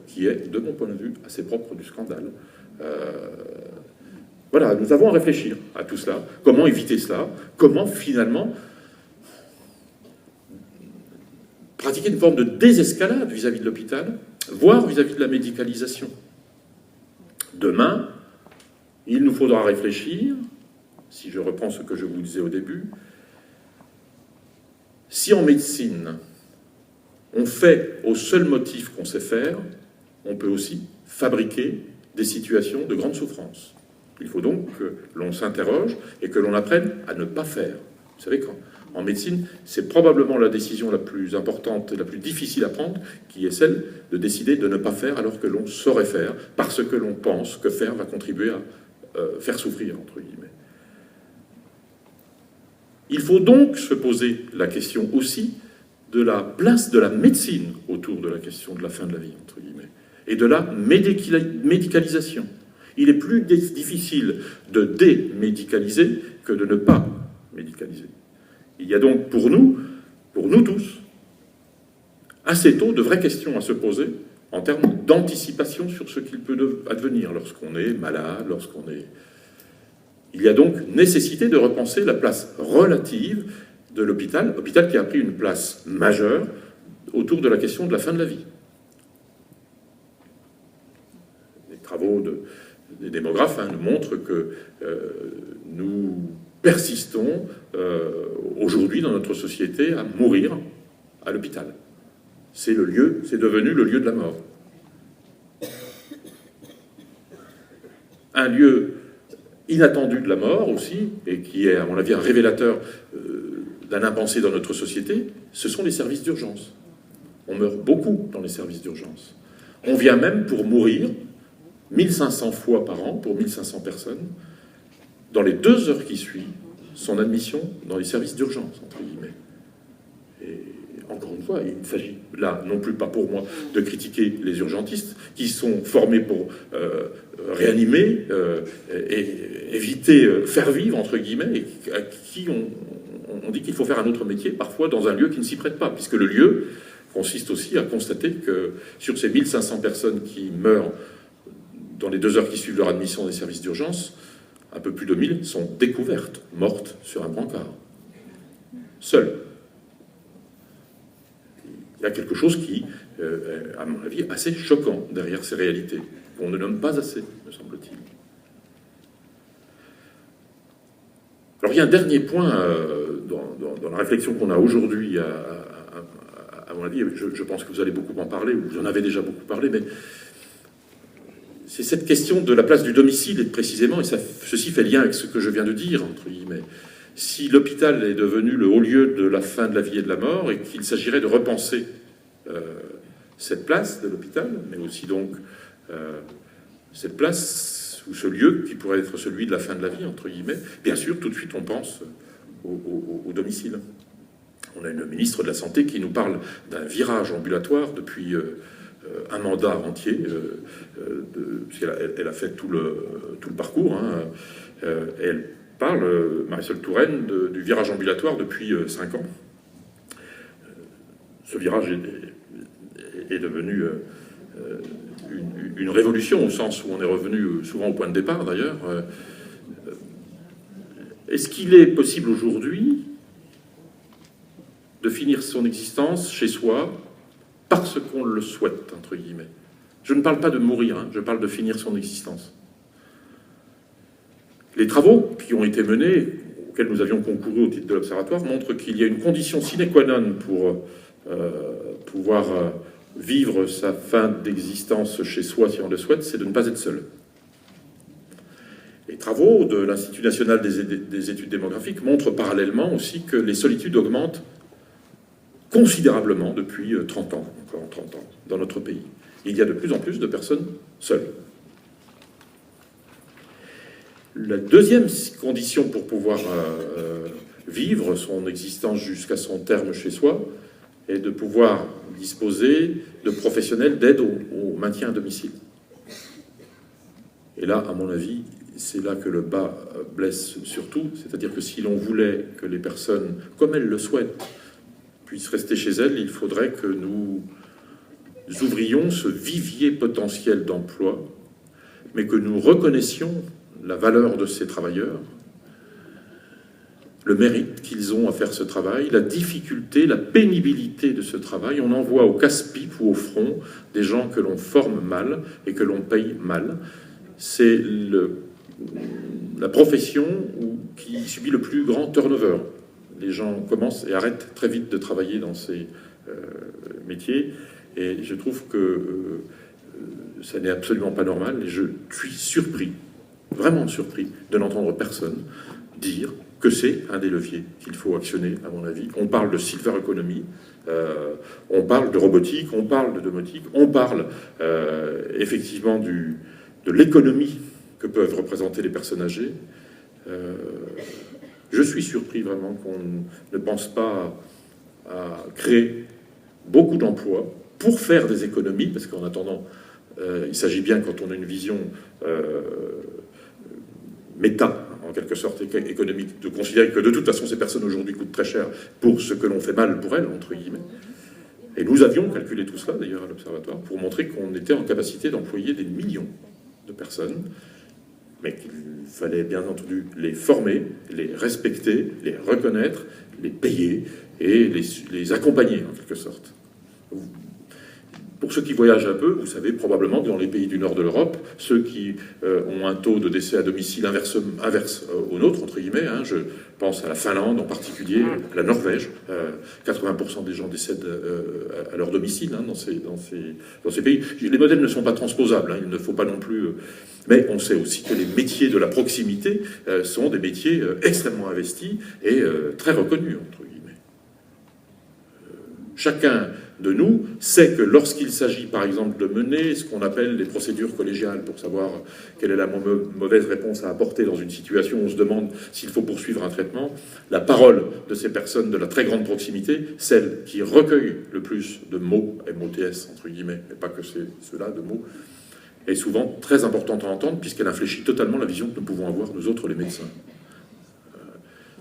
qui est, de mon point de vue, assez propre du scandale. Voilà, nous avons à réfléchir à tout cela. Comment éviter cela? Comment finalement pratiquer une forme de désescalade vis-à-vis de l'hôpital, voire vis-à-vis de la médicalisation? Demain, il nous faudra réfléchir, si je reprends ce que je vous disais au début, si en médecine, on fait au seul motif qu'on sait faire, on peut aussi fabriquer des situations de grande souffrance. Il faut donc que l'on s'interroge et que l'on apprenne à ne pas faire. Vous savez, en médecine, c'est probablement la décision la plus importante et la plus difficile à prendre, qui est celle de décider de ne pas faire alors que l'on saurait faire, parce que l'on pense que faire va contribuer à faire souffrir, entre guillemets. Il faut donc se poser la question aussi de la place de la médecine autour de la question de la fin de la vie, entre guillemets, et de la médicalisation. Il est plus difficile de démédicaliser que de ne pas médicaliser. Il y a donc pour nous tous, assez tôt, de vraies questions à se poser en termes d'anticipation sur ce qu'il peut advenir lorsqu'on est malade, lorsqu'on est... Il y a donc nécessité de repenser la place relative de l'hôpital, hôpital qui a pris une place majeure autour de la question de la fin de la vie. Les travaux des démographes nous montrent que nous persistons aujourd'hui dans notre société à mourir à l'hôpital. C'est devenu le lieu de la mort. Un lieu inattendu de la mort aussi, et qui est, à mon avis, un révélateur d'un impensé dans notre société, ce sont les services d'urgence. On meurt beaucoup dans les services d'urgence. On vient même pour mourir 1500 fois par an, pour 1500 personnes, dans les 2 heures qui suivent son admission dans les services d'urgence, entre guillemets. Et encore une fois, il ne s'agit là non plus pas pour moi de critiquer les urgentistes qui sont formés pour réanimer et éviter, faire vivre, entre guillemets, et à qui on dit qu'il faut faire un autre métier, parfois dans un lieu qui ne s'y prête pas, puisque le lieu consiste aussi à constater que sur ces 1500 personnes qui meurent dans les 2 heures qui suivent leur admission dans les services d'urgence, un peu plus de 1000 sont découvertes, mortes sur un brancard. Seules. Il y a quelque chose qui, à mon avis, est assez choquant derrière ces réalités, qu'on ne nomme pas assez, me semble-t-il. Alors il y a un dernier point dans la réflexion qu'on a aujourd'hui, à mon avis, je pense que vous allez beaucoup en parler, ou vous en avez déjà beaucoup parlé, mais c'est cette question de la place du domicile, et précisément, et ceci fait lien avec ce que je viens de dire, entre guillemets. Si l'hôpital est devenu le haut lieu de la fin de la vie et de la mort, et qu'il s'agirait de repenser cette place de l'hôpital, mais aussi donc cette place ou ce lieu qui pourrait être celui de la fin de la vie, entre guillemets, bien sûr, tout de suite on pense au domicile. On a une ministre de la Santé qui nous parle d'un virage ambulatoire depuis un mandat entier, puisqu'elle a fait tout le parcours, hein, et elle parle, Marisol Touraine, du virage ambulatoire depuis 5 ans. Ce virage est devenu une révolution, au sens où on est revenu souvent au point de départ, d'ailleurs. Est-ce qu'il est possible aujourd'hui de finir son existence chez soi parce qu'on le souhaite, entre guillemets? Je ne parle pas de mourir, hein, je parle de finir son existence. Les travaux qui ont été menés, auxquels nous avions concouru au titre de l'Observatoire, montrent qu'il y a une condition sine qua non pour pouvoir vivre sa fin d'existence chez soi, si on le souhaite, c'est de ne pas être seul. Les travaux de l'Institut national des études démographiques montrent parallèlement aussi que les solitudes augmentent considérablement depuis 30 ans, encore 30 ans, dans notre pays. Il y a de plus en plus de personnes seules. La deuxième condition pour pouvoir vivre son existence jusqu'à son terme chez soi est de pouvoir disposer de professionnels d'aide au maintien à domicile. Et là, à mon avis, c'est là que le bas blesse surtout, c'est-à-dire que si l'on voulait que les personnes, comme elles le souhaitent, puissent rester chez elles, il faudrait que nous ouvrions ce vivier potentiel d'emploi, mais que nous reconnaissions la valeur de ces travailleurs, le mérite qu'ils ont à faire ce travail, la difficulté, la pénibilité de ce travail. On envoie au casse-pipe ou au front des gens que l'on forme mal et que l'on paye mal. C'est la profession qui subit le plus grand turnover. Les gens commencent et arrêtent très vite de travailler dans ces métiers. Et je trouve que ça n'est absolument pas normal. Et je suis surpris, vraiment surpris, de n'entendre personne dire que c'est un des leviers qu'il faut actionner, à mon avis. On parle de silver economy, on parle de robotique, on parle de domotique, on parle effectivement de l'économie que peuvent représenter les personnes âgées. Je suis surpris vraiment qu'on ne pense pas à créer beaucoup d'emplois pour faire des économies, parce qu'en attendant, il s'agit bien, quand on a une vision méta, en quelque sorte économique, de considérer que de toute façon ces personnes aujourd'hui coûtent très cher pour ce que l'on fait mal pour elles, entre guillemets. Et nous avions calculé tout cela d'ailleurs à l'Observatoire pour montrer qu'on était en capacité d'employer des millions de personnes, mais qu'il fallait bien entendu les former, les respecter, les reconnaître, les payer et les accompagner en quelque sorte. Pour ceux qui voyagent un peu, vous savez probablement que dans les pays du nord de l'Europe, ceux qui ont un taux de décès à domicile inverse au nôtre, entre guillemets, hein, je pense à la Finlande en particulier, à la Norvège, 80% des gens décèdent à leur domicile hein, dans ces pays. Les modèles ne sont pas transposables, hein, il ne faut pas non plus... mais on sait aussi que les métiers de la proximité sont des métiers extrêmement investis et très reconnus, entre guillemets. Chacun de nous sait que lorsqu'il s'agit, par exemple, de mener ce qu'on appelle les procédures collégiales pour savoir quelle est la mauvaise réponse à apporter dans une situation où on se demande s'il faut poursuivre un traitement, la parole de ces personnes de la très grande proximité, celle qui recueille le plus de mots, MOTS entre guillemets, mais pas que ceux-là, de mots, est souvent très importante à entendre puisqu'elle infléchit totalement la vision que nous pouvons avoir, nous autres, les médecins.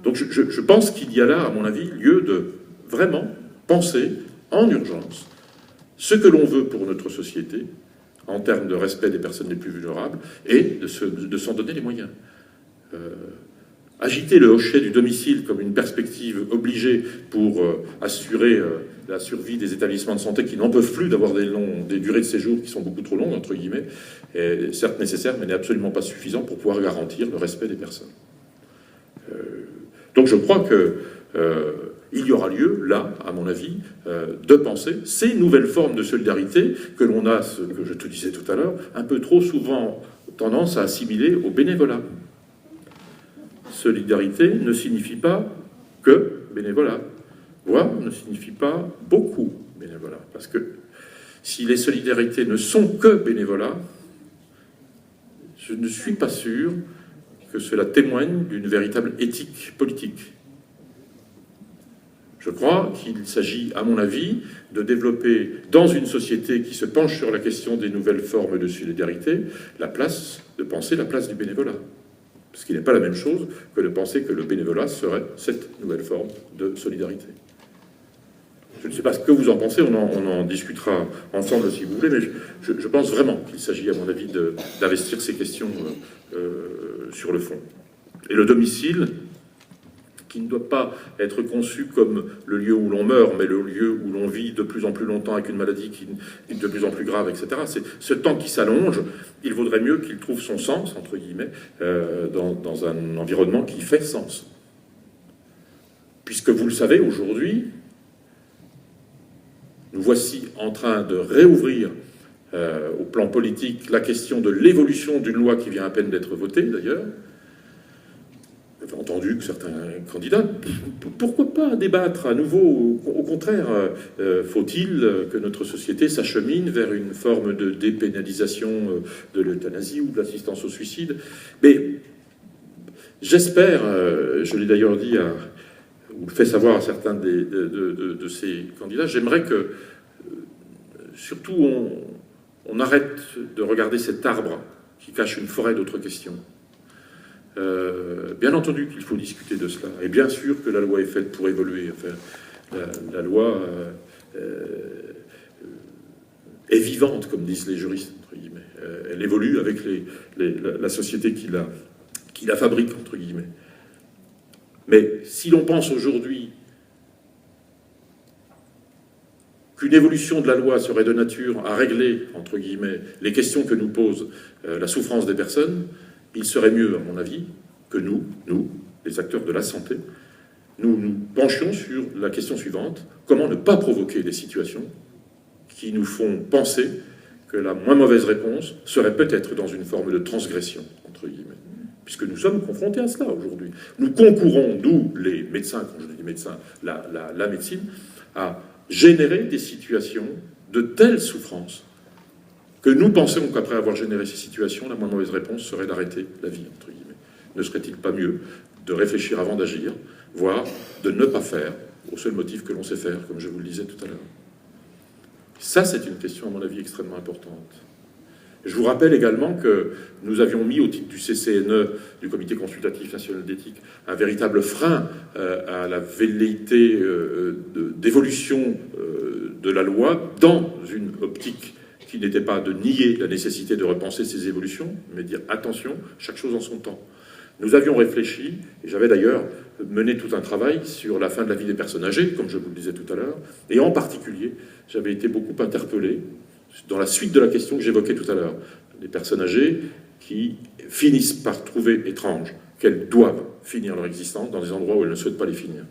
Donc je pense qu'il y a là, à mon avis, lieu de vraiment penser en urgence ce que l'on veut pour notre société en termes de respect des personnes les plus vulnérables et de s'en donner les moyens. Agiter le hochet du domicile comme une perspective obligée pour assurer la survie des établissements de santé qui n'en peuvent plus d'avoir des durées de séjour qui sont beaucoup trop longues, entre guillemets, est certes nécessaire, mais n'est absolument pas suffisant pour pouvoir garantir le respect des personnes. Donc je crois qu'il y aura lieu, là, à mon avis, de penser ces nouvelles formes de solidarité que l'on a, ce que je te disais tout à l'heure, un peu trop souvent tendance à assimiler au bénévolat. Solidarité ne signifie pas que bénévolat, voire ne signifie pas beaucoup bénévolat. Parce que si les solidarités ne sont que bénévolat, je ne suis pas sûr que cela témoigne d'une véritable éthique politique. Je crois qu'il s'agit, à mon avis, de développer, dans une société qui se penche sur la question des nouvelles formes de solidarité, de penser la place du bénévolat. Ce qui n'est pas la même chose que de penser que le bénévolat serait cette nouvelle forme de solidarité. Je ne sais pas ce que vous en pensez, on en discutera ensemble si vous voulez, mais je pense vraiment qu'il s'agit, à mon avis, d'investir ces questions sur le fond. Et le domicile, qui ne doit pas être conçu comme le lieu où l'on meurt, mais le lieu où l'on vit de plus en plus longtemps avec une maladie qui est de plus en plus grave, etc. C'est ce temps qui s'allonge, il vaudrait mieux qu'il trouve son sens, entre guillemets, dans un environnement qui fait sens. Puisque vous le savez, aujourd'hui, nous voici en train de réouvrir au plan politique la question de l'évolution d'une loi qui vient à peine d'être votée, d'ailleurs. J'ai entendu que certains candidats, pourquoi pas débattre à nouveau? Au contraire, faut-il que notre société s'achemine vers une forme de dépénalisation de l'euthanasie ou de l'assistance au suicide? Mais j'espère, je l'ai d'ailleurs dit ou fait savoir à certains de ces candidats, j'aimerais que, surtout, on arrête de regarder cet arbre qui cache une forêt d'autres questions. Bien entendu qu'il faut discuter de cela, et bien sûr que la loi est faite pour évoluer. Enfin, la loi est vivante, comme disent les juristes, entre guillemets. Elle évolue avec la société qui la fabrique, entre guillemets. Mais si l'on pense aujourd'hui qu'une évolution de la loi serait de nature à régler, entre guillemets, les questions que nous pose la souffrance des personnes, il serait mieux, à mon avis, que nous, les acteurs de la santé, nous penchions sur la question suivante: comment ne pas provoquer des situations qui nous font penser que la moins mauvaise réponse serait peut-être dans une forme de transgression, entre guillemets. Puisque nous sommes confrontés à cela aujourd'hui. Nous concourons, nous, les médecins, quand je dis médecins, la médecine, à générer des situations de telle souffrance que nous pensons qu'après avoir généré ces situations, la moins mauvaise réponse serait d'arrêter la vie, entre guillemets. Ne serait-il pas mieux de réfléchir avant d'agir, voire de ne pas faire, au seul motif que l'on sait faire, comme je vous le disais tout à l'heure? Ça, c'est une question, à mon avis, extrêmement importante. Je vous rappelle également que nous avions mis au titre du CCNE, du Comité consultatif national d'éthique, un véritable frein à la velléité d'évolution de la loi dans une optique qui n'était pas de nier la nécessité de repenser ces évolutions, mais de dire attention, chaque chose en son temps. Nous avions réfléchi, et j'avais d'ailleurs mené tout un travail sur la fin de la vie des personnes âgées, comme je vous le disais tout à l'heure, et en particulier, j'avais été beaucoup interpellé dans la suite de la question que j'évoquais tout à l'heure, des personnes âgées qui finissent par trouver étrange qu'elles doivent finir leur existence dans des endroits où elles ne souhaitent pas les finir.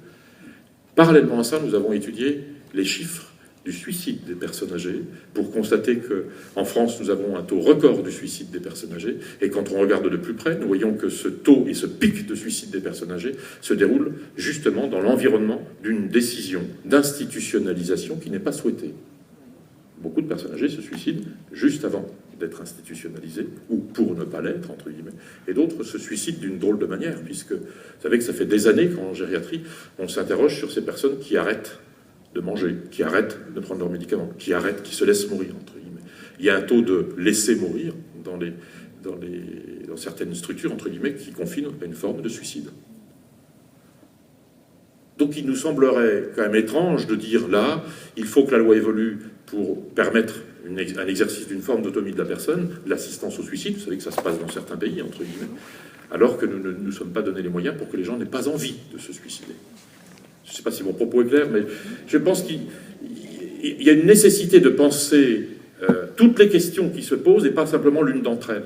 Parallèlement à ça, nous avons étudié les chiffres du suicide des personnes âgées pour constater qu'en France, nous avons un taux record du suicide des personnes âgées. Et quand on regarde de plus près, nous voyons que ce taux et ce pic de suicide des personnes âgées se déroulent justement dans l'environnement d'une décision d'institutionnalisation qui n'est pas souhaitée. Beaucoup de personnes âgées se suicident juste avant d'être institutionnalisées, ou pour ne pas l'être, entre guillemets. Et d'autres se suicident d'une drôle de manière, puisque vous savez que ça fait des années qu'en gériatrie, on s'interroge sur ces personnes qui arrêtent de manger, qui arrêtent de prendre leurs médicaments, qui arrêtent, qui se laissent mourir, entre guillemets. Il y a un taux de laisser mourir dans certaines structures, entre guillemets, qui confinent à une forme de suicide. Donc il nous semblerait quand même étrange de dire là, il faut que la loi évolue pour permettre un exercice d'une forme d'autonomie de la personne, l'assistance au suicide, vous savez que ça se passe dans certains pays, entre guillemets, alors que nous ne nous sommes pas donné les moyens pour que les gens n'aient pas envie de se suicider. Je ne sais pas si mon propos est clair, mais je pense qu'il y a une nécessité de penser toutes les questions qui se posent et pas simplement l'une d'entre elles.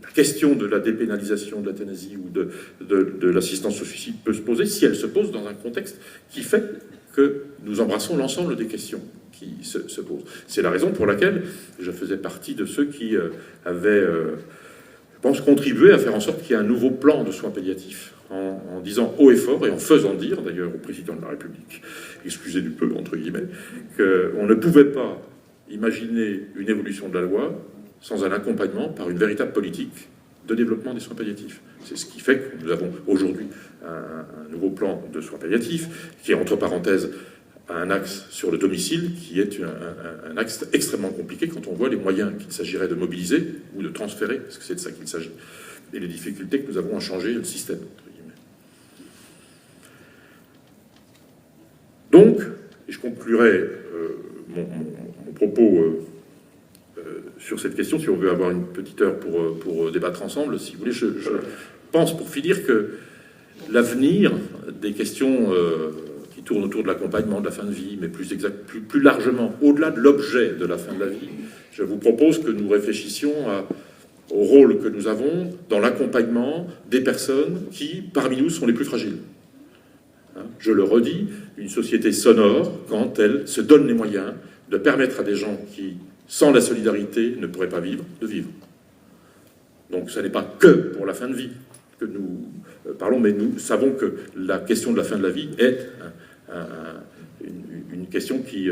La question de la dépénalisation de l'euthanasie ou de l'assistance au suicide peut se poser si elle se pose dans un contexte qui fait que nous embrassons l'ensemble des questions qui se posent. C'est la raison pour laquelle je faisais partie de ceux qui avaient, je pense, contribué à faire en sorte qu'il y ait un nouveau plan de soins palliatifs, en disant haut et fort, et en faisant dire d'ailleurs au président de la République, excusez du peu, entre guillemets, qu'on ne pouvait pas imaginer une évolution de la loi sans un accompagnement par une véritable politique de développement des soins palliatifs. C'est ce qui fait que nous avons aujourd'hui un nouveau plan de soins palliatifs qui est, entre parenthèses, un axe sur le domicile qui est un axe extrêmement compliqué quand on voit les moyens qu'il s'agirait de mobiliser ou de transférer, parce que c'est de ça qu'il s'agit, et les difficultés que nous avons à changer le système. Donc, et je conclurai mon propos sur cette question, si on veut avoir une petite heure pour débattre ensemble, si vous voulez, je pense, pour finir, que l'avenir des questions qui tournent autour de l'accompagnement de la fin de vie, mais plus largement, au-delà de l'objet de la fin de la vie, je vous propose que nous réfléchissions au rôle que nous avons dans l'accompagnement des personnes qui, parmi nous, sont les plus fragiles. Je le redis, une société s'honore quand elle se donne les moyens de permettre à des gens qui, sans la solidarité, ne pourraient pas vivre, de vivre. Donc ce n'est pas que pour la fin de vie que nous parlons, mais nous savons que la question de la fin de la vie est une question qui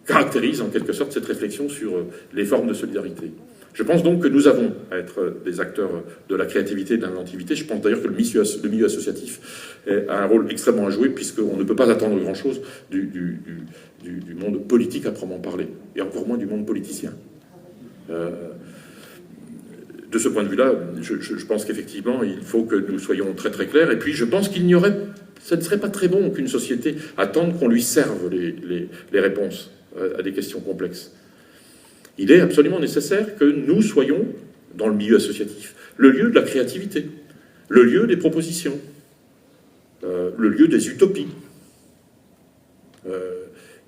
caractérise en quelque sorte cette réflexion sur les formes de solidarité. Je pense donc que nous avons à être des acteurs de la créativité et de l'inventivité. Je pense d'ailleurs que le milieu associatif a un rôle extrêmement à jouer, puisqu'on ne peut pas attendre grand-chose du monde politique à proprement parler, et encore moins du monde politicien. De ce point de vue-là, je pense qu'effectivement, il faut que nous soyons très très clairs, et puis je pense ça ne serait pas très bon qu'une société attende qu'on lui serve les réponses à des questions complexes. Il est absolument nécessaire que nous soyons, dans le milieu associatif, le lieu de la créativité, le lieu des propositions, le lieu des utopies.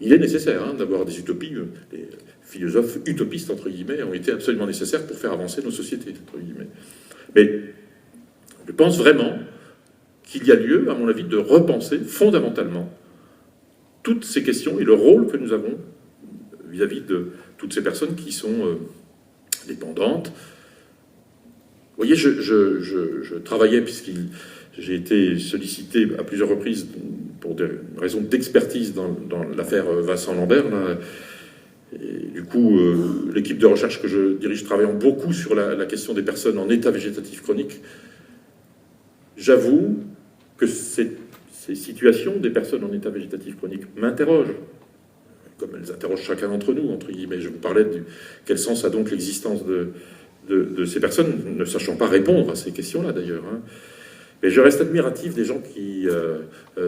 Il est nécessaire d'avoir des utopies. Les philosophes utopistes, entre guillemets, ont été absolument nécessaires pour faire avancer nos sociétés, entre guillemets. Mais je pense vraiment qu'il y a lieu, à mon avis, de repenser fondamentalement toutes ces questions et le rôle que nous avons vis-à-vis de toutes ces personnes qui sont dépendantes. Vous voyez, je travaillais, j'ai été sollicité à plusieurs reprises pour des raisons d'expertise dans l'affaire Vincent Lambert. Là. Et du coup, l'équipe de recherche que je dirige travaillant beaucoup sur la question des personnes en état végétatif chronique. J'avoue que ces situations des personnes en état végétatif chronique m'interrogent, comme elles interrogent chacun d'entre nous, entre guillemets. Je vous parlais de quel sens a donc l'existence de ces personnes, ne sachant pas répondre à ces questions-là, d'ailleurs. Mais je reste admiratif des gens qui,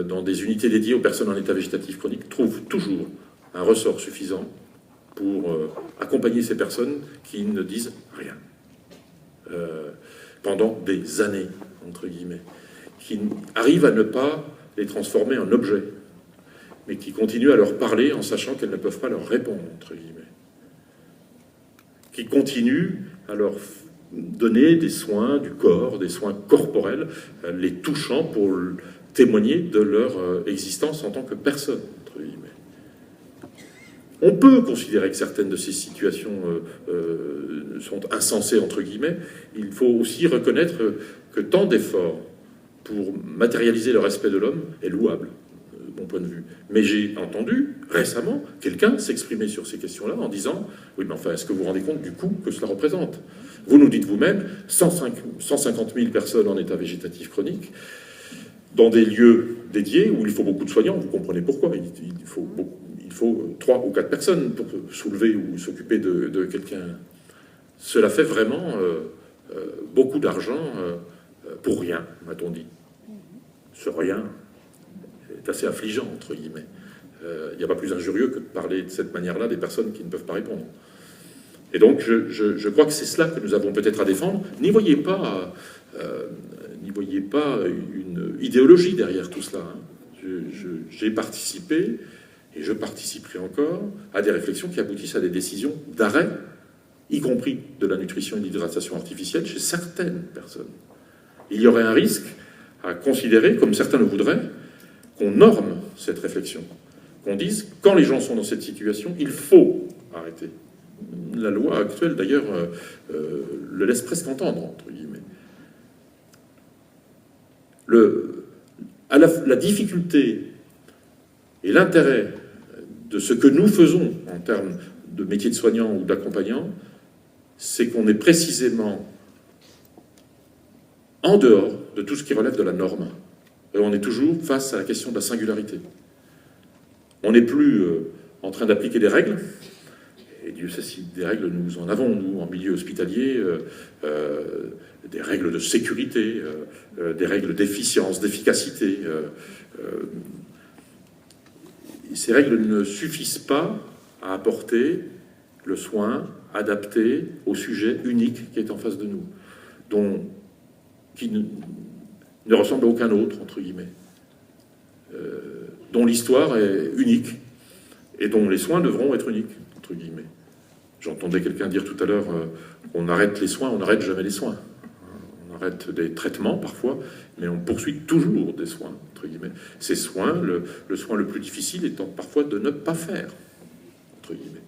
dans des unités dédiées aux personnes en état végétatif chronique, trouvent toujours un ressort suffisant pour accompagner ces personnes qui ne disent rien pendant des années, entre guillemets, qui arrivent à ne pas les transformer en objets, mais qui continuent à leur parler en sachant qu'elles ne peuvent pas leur répondre, entre guillemets, qui continuent à leur donner des soins du corps, des soins corporels, les touchant pour témoigner de leur existence en tant que personne, entre guillemets. On peut considérer que certaines de ces situations sont insensées, entre guillemets. Il faut aussi reconnaître que tant d'efforts pour matérialiser le respect de l'homme est louable, de mon point de vue. Mais j'ai entendu récemment quelqu'un s'exprimer sur ces questions-là en disant « Oui, mais enfin, est-ce que vous vous rendez compte du coût que cela représente ?» Vous nous dites vous-même 150 000 personnes en état végétatif chronique, dans des lieux dédiés où il faut beaucoup de soignants. Vous comprenez pourquoi. Il faut 3 ou 4 personnes pour soulever ou s'occuper de quelqu'un. Cela fait vraiment beaucoup d'argent pour rien, m'a-t-on dit. Ce rien est assez affligeant, entre guillemets. Il n'y a pas plus injurieux que de parler de cette manière-là des personnes qui ne peuvent pas répondre. Et donc, je crois que c'est cela que nous avons peut-être à défendre. N'y voyez pas une idéologie derrière tout cela. J'ai participé, et je participerai encore, à des réflexions qui aboutissent à des décisions d'arrêt, y compris de la nutrition et de l'hydratation artificielle, chez certaines personnes. Il y aurait un risque à considérer, comme certains le voudraient, qu'on norme cette réflexion, qu'on dise, quand les gens sont dans cette situation, il faut arrêter. La loi actuelle, d'ailleurs, le laisse presque entendre, entre guillemets. La difficulté et l'intérêt de ce que nous faisons en termes de métier de soignant ou d'accompagnant, c'est qu'on est précisément en dehors de tout ce qui relève de la norme. Et on est toujours face à la question de la singularité. On n'est plus en train d'appliquer des règles, et Dieu sait si des règles nous en avons, nous, en milieu hospitalier, des règles de sécurité, des règles d'efficience, d'efficacité. Ces règles ne suffisent pas à apporter le soin adapté au sujet unique qui est en face de nous, qui ne ressemble à aucun autre, entre guillemets, dont l'histoire est unique et dont les soins devront être uniques, entre guillemets. J'entendais quelqu'un dire tout à l'heure qu'on arrête les soins, on n'arrête jamais les soins. On arrête des traitements parfois, mais on poursuit toujours des soins, entre guillemets. Ces soins, le soin le plus difficile étant parfois de ne pas faire, entre guillemets.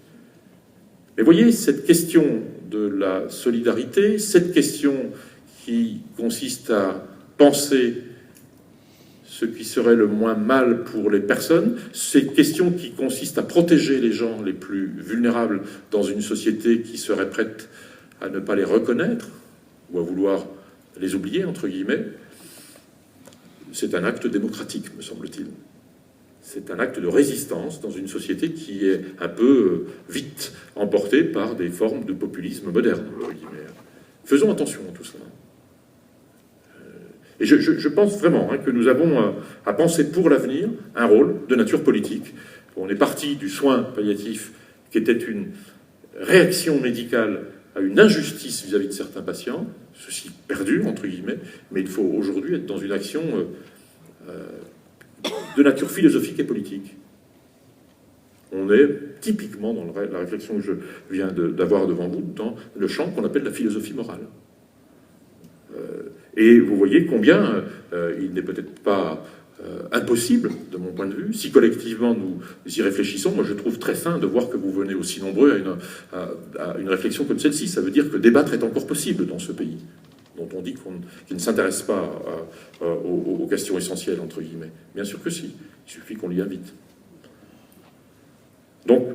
Mais voyez, cette question de la solidarité, cette question qui consiste à penser ce qui serait le moins mal pour les personnes, cette question qui consiste à protéger les gens les plus vulnérables dans une société qui serait prête à ne pas les reconnaître ou à vouloir les oublier, entre guillemets, c'est un acte démocratique, me semble-t-il. C'est un acte de résistance dans une société qui est un peu vite emportée par des formes de populisme moderne, entre guillemets. Faisons attention à tout cela. Et je pense vraiment que nous avons à penser pour l'avenir un rôle de nature politique. On est parti du soin palliatif qui était une réaction médicale à une injustice vis-à-vis de certains patients, ceci perdure, entre guillemets, mais il faut aujourd'hui être dans une action de nature philosophique et politique. On est typiquement dans la réflexion que je viens d'avoir devant vous, dans le champ qu'on appelle la philosophie morale. Et vous voyez combien il n'est peut-être pas impossible, de mon point de vue, si collectivement nous y réfléchissons. Moi, je trouve très sain de voir que vous venez aussi nombreux à une réflexion comme celle-ci. Ça veut dire que débattre est encore possible dans ce pays, dont on dit qu'il ne s'intéresse pas aux questions essentielles, entre guillemets. Bien sûr que si, il suffit qu'on l'y invite. Donc,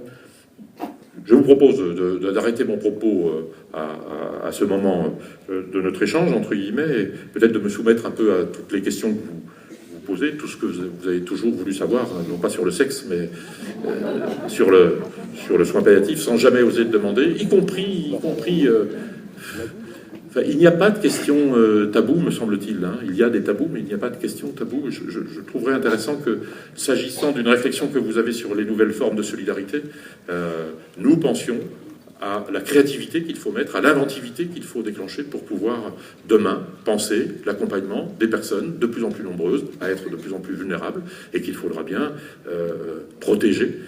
je vous propose d'arrêter mon propos à ce moment de notre échange, entre guillemets, et peut-être de me soumettre un peu à toutes les questions que vous posez, tout ce que vous avez toujours voulu savoir, non pas sur le sexe, mais sur le soin palliatif, sans jamais oser le demander, y compris enfin, il n'y a pas de question taboue, me semble-t-il. Hein. Il y a des tabous, mais il n'y a pas de question taboue. Je trouverais intéressant que, s'agissant d'une réflexion que vous avez sur les nouvelles formes de solidarité, nous pensions à la créativité qu'il faut mettre, à l'inventivité qu'il faut déclencher pour pouvoir, demain, penser l'accompagnement des personnes de plus en plus nombreuses, à être de plus en plus vulnérables, et qu'il faudra bien protéger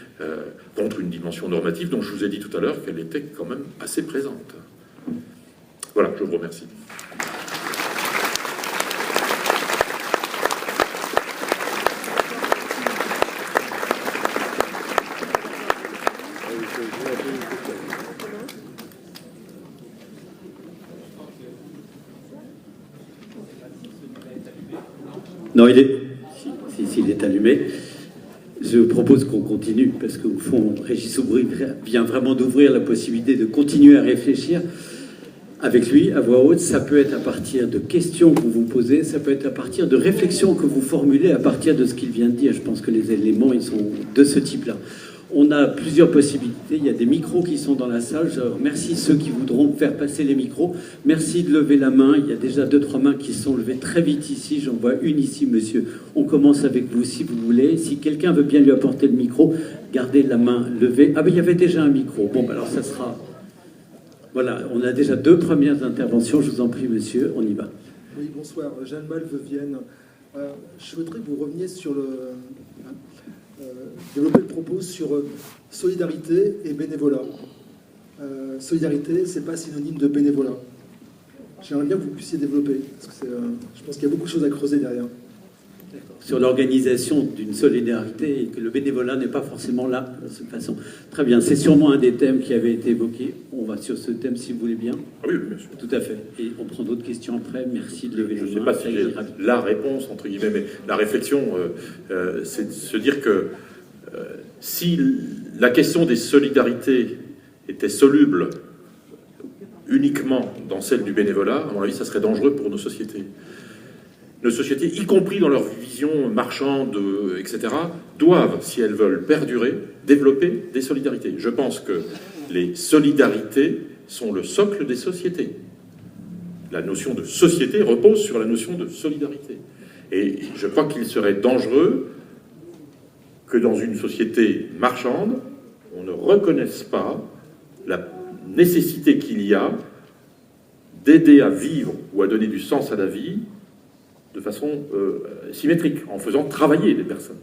contre une dimension normative dont je vous ai dit tout à l'heure qu'elle était quand même assez présente. Voilà, je vous remercie. Non, s'il est allumé. Je propose qu'on continue, parce qu'au fond, Régis Aubry vient vraiment d'ouvrir la possibilité de continuer à réfléchir avec lui, à voix haute. Ça peut être à partir de questions que vous vous posez, ça peut être à partir de réflexions que vous formulez à partir de ce qu'il vient de dire. Je pense que les éléments, ils sont de ce type-là. On a plusieurs possibilités. Il y a des micros qui sont dans la salle. Je remercie ceux qui voudront faire passer les micros. Merci de lever la main. Il y a déjà 2-3 mains qui sont levées très vite ici. J'en vois une ici, monsieur. On commence avec vous, si vous voulez. Si quelqu'un veut bien lui apporter le micro, gardez la main levée. Ah ben, il y avait déjà un micro. Bon, ben, alors ça sera... Voilà, on a déjà 2 premières interventions. Je vous en prie, monsieur, on y va. Oui, bonsoir. Jeanne Malve, Vienne. Je souhaiterais que vous reveniez sur le... développer le propos sur solidarité et bénévolat. Solidarité, c'est pas synonyme de bénévolat. J'aimerais bien que vous puissiez développer, parce que je pense qu'il y a beaucoup de choses à creuser derrière. Sur l'organisation d'une solidarité et que le bénévolat n'est pas forcément là de cette façon. Très bien, c'est sûrement un des thèmes qui avait été évoqué. On va sur ce thème si vous voulez bien. Ah oui, bien sûr. Tout à fait. Et on prend d'autres questions après. Merci de lever la main. Je ne sais pas si j'ai la réponse, entre guillemets, mais la réflexion, c'est de se dire que si la question des solidarités était soluble uniquement dans celle du bénévolat, à mon avis, ça serait dangereux pour nos sociétés. Nos sociétés, y compris dans leur vision marchande, etc., doivent, si elles veulent perdurer, développer des solidarités. Je pense que les solidarités sont le socle des sociétés. La notion de société repose sur la notion de solidarité. Et je crois qu'il serait dangereux que dans une société marchande, on ne reconnaisse pas la nécessité qu'il y a d'aider à vivre ou à donner du sens à la vie de façon symétrique, en faisant travailler des personnes.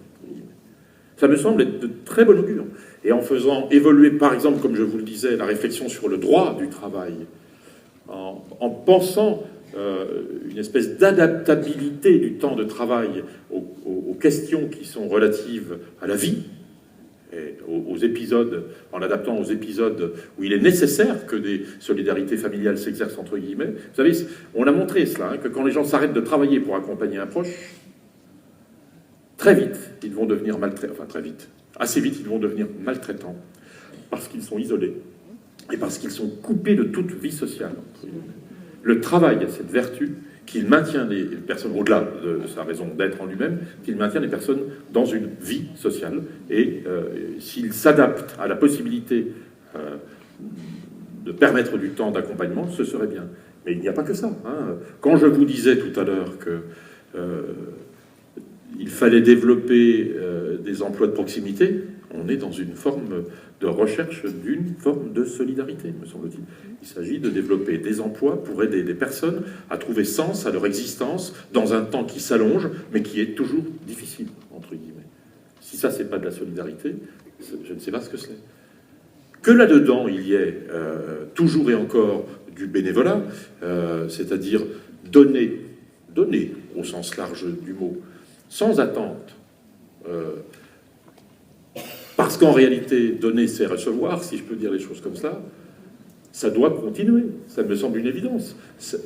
Ça me semble être de très bon augure. Et en faisant évoluer, par exemple, comme je vous le disais, la réflexion sur le droit du travail, en pensant une espèce d'adaptabilité du temps de travail aux questions qui sont relatives à la vie, et aux épisodes, en l'adaptant aux épisodes où il est nécessaire que des solidarités familiales s'exercent, entre guillemets. Vous savez, on a montré cela, hein, que quand les gens s'arrêtent de travailler pour accompagner un proche, très vite, ils vont devenir maltraitants, enfin très vite, assez vite, ils vont devenir maltraitants, parce qu'ils sont isolés, et parce qu'ils sont coupés de toute vie sociale. Le travail a cette vertu qu'il maintient les personnes, au-delà de sa raison d'être en lui-même, qu'il maintient les personnes dans une vie sociale. Et s'il s'adapte à la possibilité de permettre du temps d'accompagnement, ce serait bien. Mais il n'y a pas que ça. Hein. Quand je vous disais tout à l'heure que il fallait développer des emplois de proximité, on est dans une forme de recherche d'une forme de solidarité, me semble-t-il. Il s'agit de développer des emplois pour aider des personnes à trouver sens à leur existence dans un temps qui s'allonge, mais qui est toujours difficile, entre guillemets. Si ça, c'est pas de la solidarité, je ne sais pas ce que c'est. Que là-dedans, il y ait toujours et encore du bénévolat, c'est-à-dire donner au sens large du mot, sans attente, parce qu'en réalité, donner, c'est recevoir, si je peux dire les choses comme ça doit continuer. Ça me semble une évidence.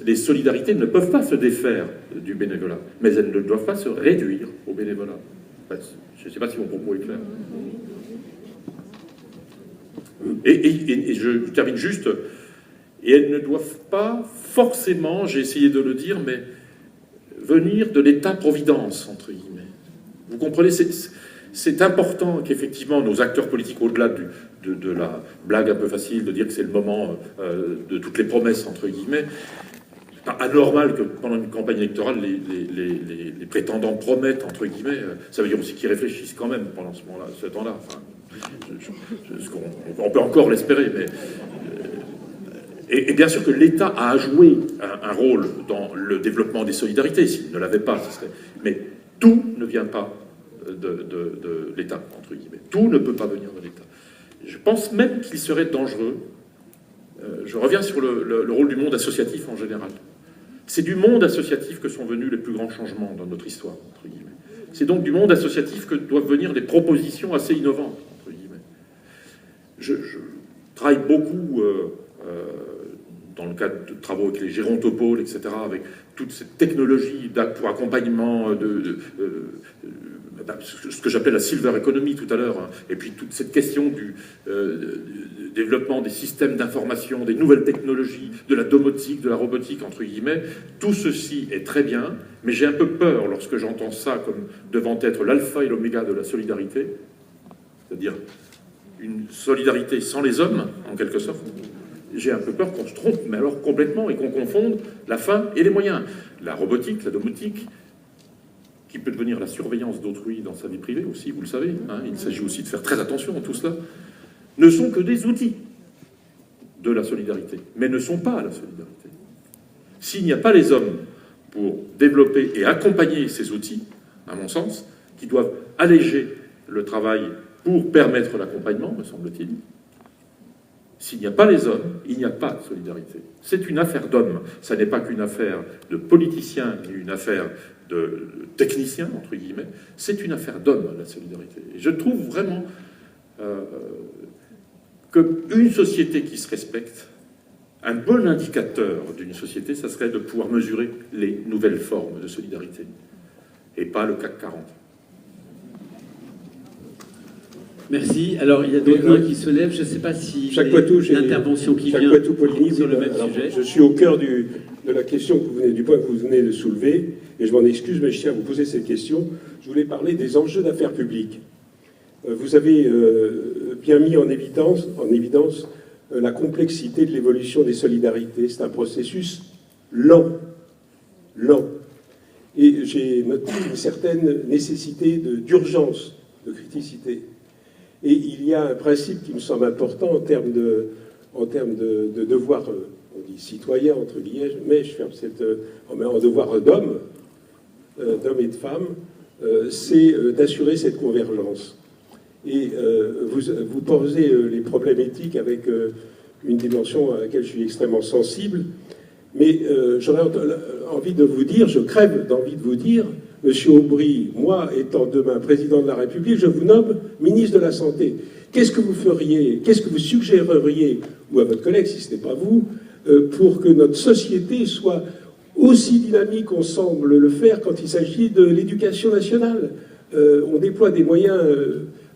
Les solidarités ne peuvent pas se défaire du bénévolat, mais elles ne doivent pas se réduire au bénévolat. Je ne sais pas si mon propos est clair. Et je termine juste, et elles ne doivent pas forcément, j'ai essayé de le dire, mais venir de l'État-providence, entre guillemets. Vous comprenez, c'est important qu'effectivement nos acteurs politiques, au-delà de la blague un peu facile de dire que c'est le moment de toutes les promesses, entre guillemets, c'est pas anormal que pendant une campagne électorale, les prétendants promettent, entre guillemets, ça veut dire aussi qu'ils réfléchissent quand même pendant ce moment-là, ce temps-là. Enfin, on peut encore l'espérer, mais... Et bien sûr que l'État a joué un rôle dans le développement des solidarités. S'il ne l'avait pas, ce serait... Mais tout ne vient pas de l'État, entre guillemets. Tout ne peut pas venir de l'État. Je pense même qu'il serait dangereux, je reviens sur le rôle du monde associatif en général. C'est du monde associatif que sont venus les plus grands changements dans notre histoire, entre guillemets. C'est donc du monde associatif que doivent venir des propositions assez innovantes, entre guillemets. Je travaille beaucoup dans le cadre de travaux avec les gérontopôles, etc., avec toute cette technologie pour accompagnement ce que j'appelais la silver economy tout à l'heure, hein, et puis toute cette question du développement des systèmes d'information, des nouvelles technologies, de la domotique, de la robotique, entre guillemets, tout ceci est très bien, mais j'ai un peu peur lorsque j'entends ça comme devant être l'alpha et l'oméga de la solidarité, c'est-à-dire une solidarité sans les hommes, en quelque sorte. J'ai un peu peur qu'on se trompe, mais alors complètement, et qu'on confonde la fin et les moyens. La robotique, la domotique, qui peut devenir la surveillance d'autrui dans sa vie privée aussi, vous le savez, hein, il s'agit aussi de faire très attention à tout cela, ne sont que des outils de la solidarité, mais ne sont pas la solidarité. S'il n'y a pas les hommes pour développer et accompagner ces outils, à mon sens, qui doivent alléger le travail pour permettre l'accompagnement, me semble-t-il, s'il n'y a pas les hommes, il n'y a pas de solidarité. C'est une affaire d'hommes, ça n'est pas qu'une affaire de politiciens, ni une affaire de techniciens, entre guillemets, c'est une affaire d'hommes, la solidarité. Et je trouve vraiment qu'une société qui se respecte, un bon indicateur d'une société, ça serait de pouvoir mesurer les nouvelles formes de solidarité, et pas le CAC 40. Merci. Alors, il y a d'autres mains qui se lèvent. Je ne sais pas si l'intervention qui vient sur le même sujet. Je suis au cœur de la question du point que vous venez de soulever, et je m'en excuse, mais je tiens à vous poser cette question. Je voulais parler des enjeux d'affaires publiques. Vous avez bien mis en évidence la complexité de l'évolution des solidarités. C'est un processus lent. Et j'ai noté une certaine nécessité d'urgence, de criticité. Et il y a un principe qui me semble important en termes de devoir, on dit citoyen, entre guillemets, mais je ferme en devoir d'homme et de femme, c'est d'assurer cette convergence. Et vous posez les problèmes éthiques avec une dimension à laquelle je suis extrêmement sensible, mais j'aurais envie de vous dire, je crève d'envie de vous dire, Monsieur Aubry, moi étant demain président de la République, je vous nomme ministre de la Santé. Qu'est-ce que vous feriez, qu'est-ce que vous suggéreriez, ou à votre collègue si ce n'est pas vous, pour que notre société soit aussi dynamique qu'on semble le faire quand il s'agit de l'éducation nationale? On déploie des moyens...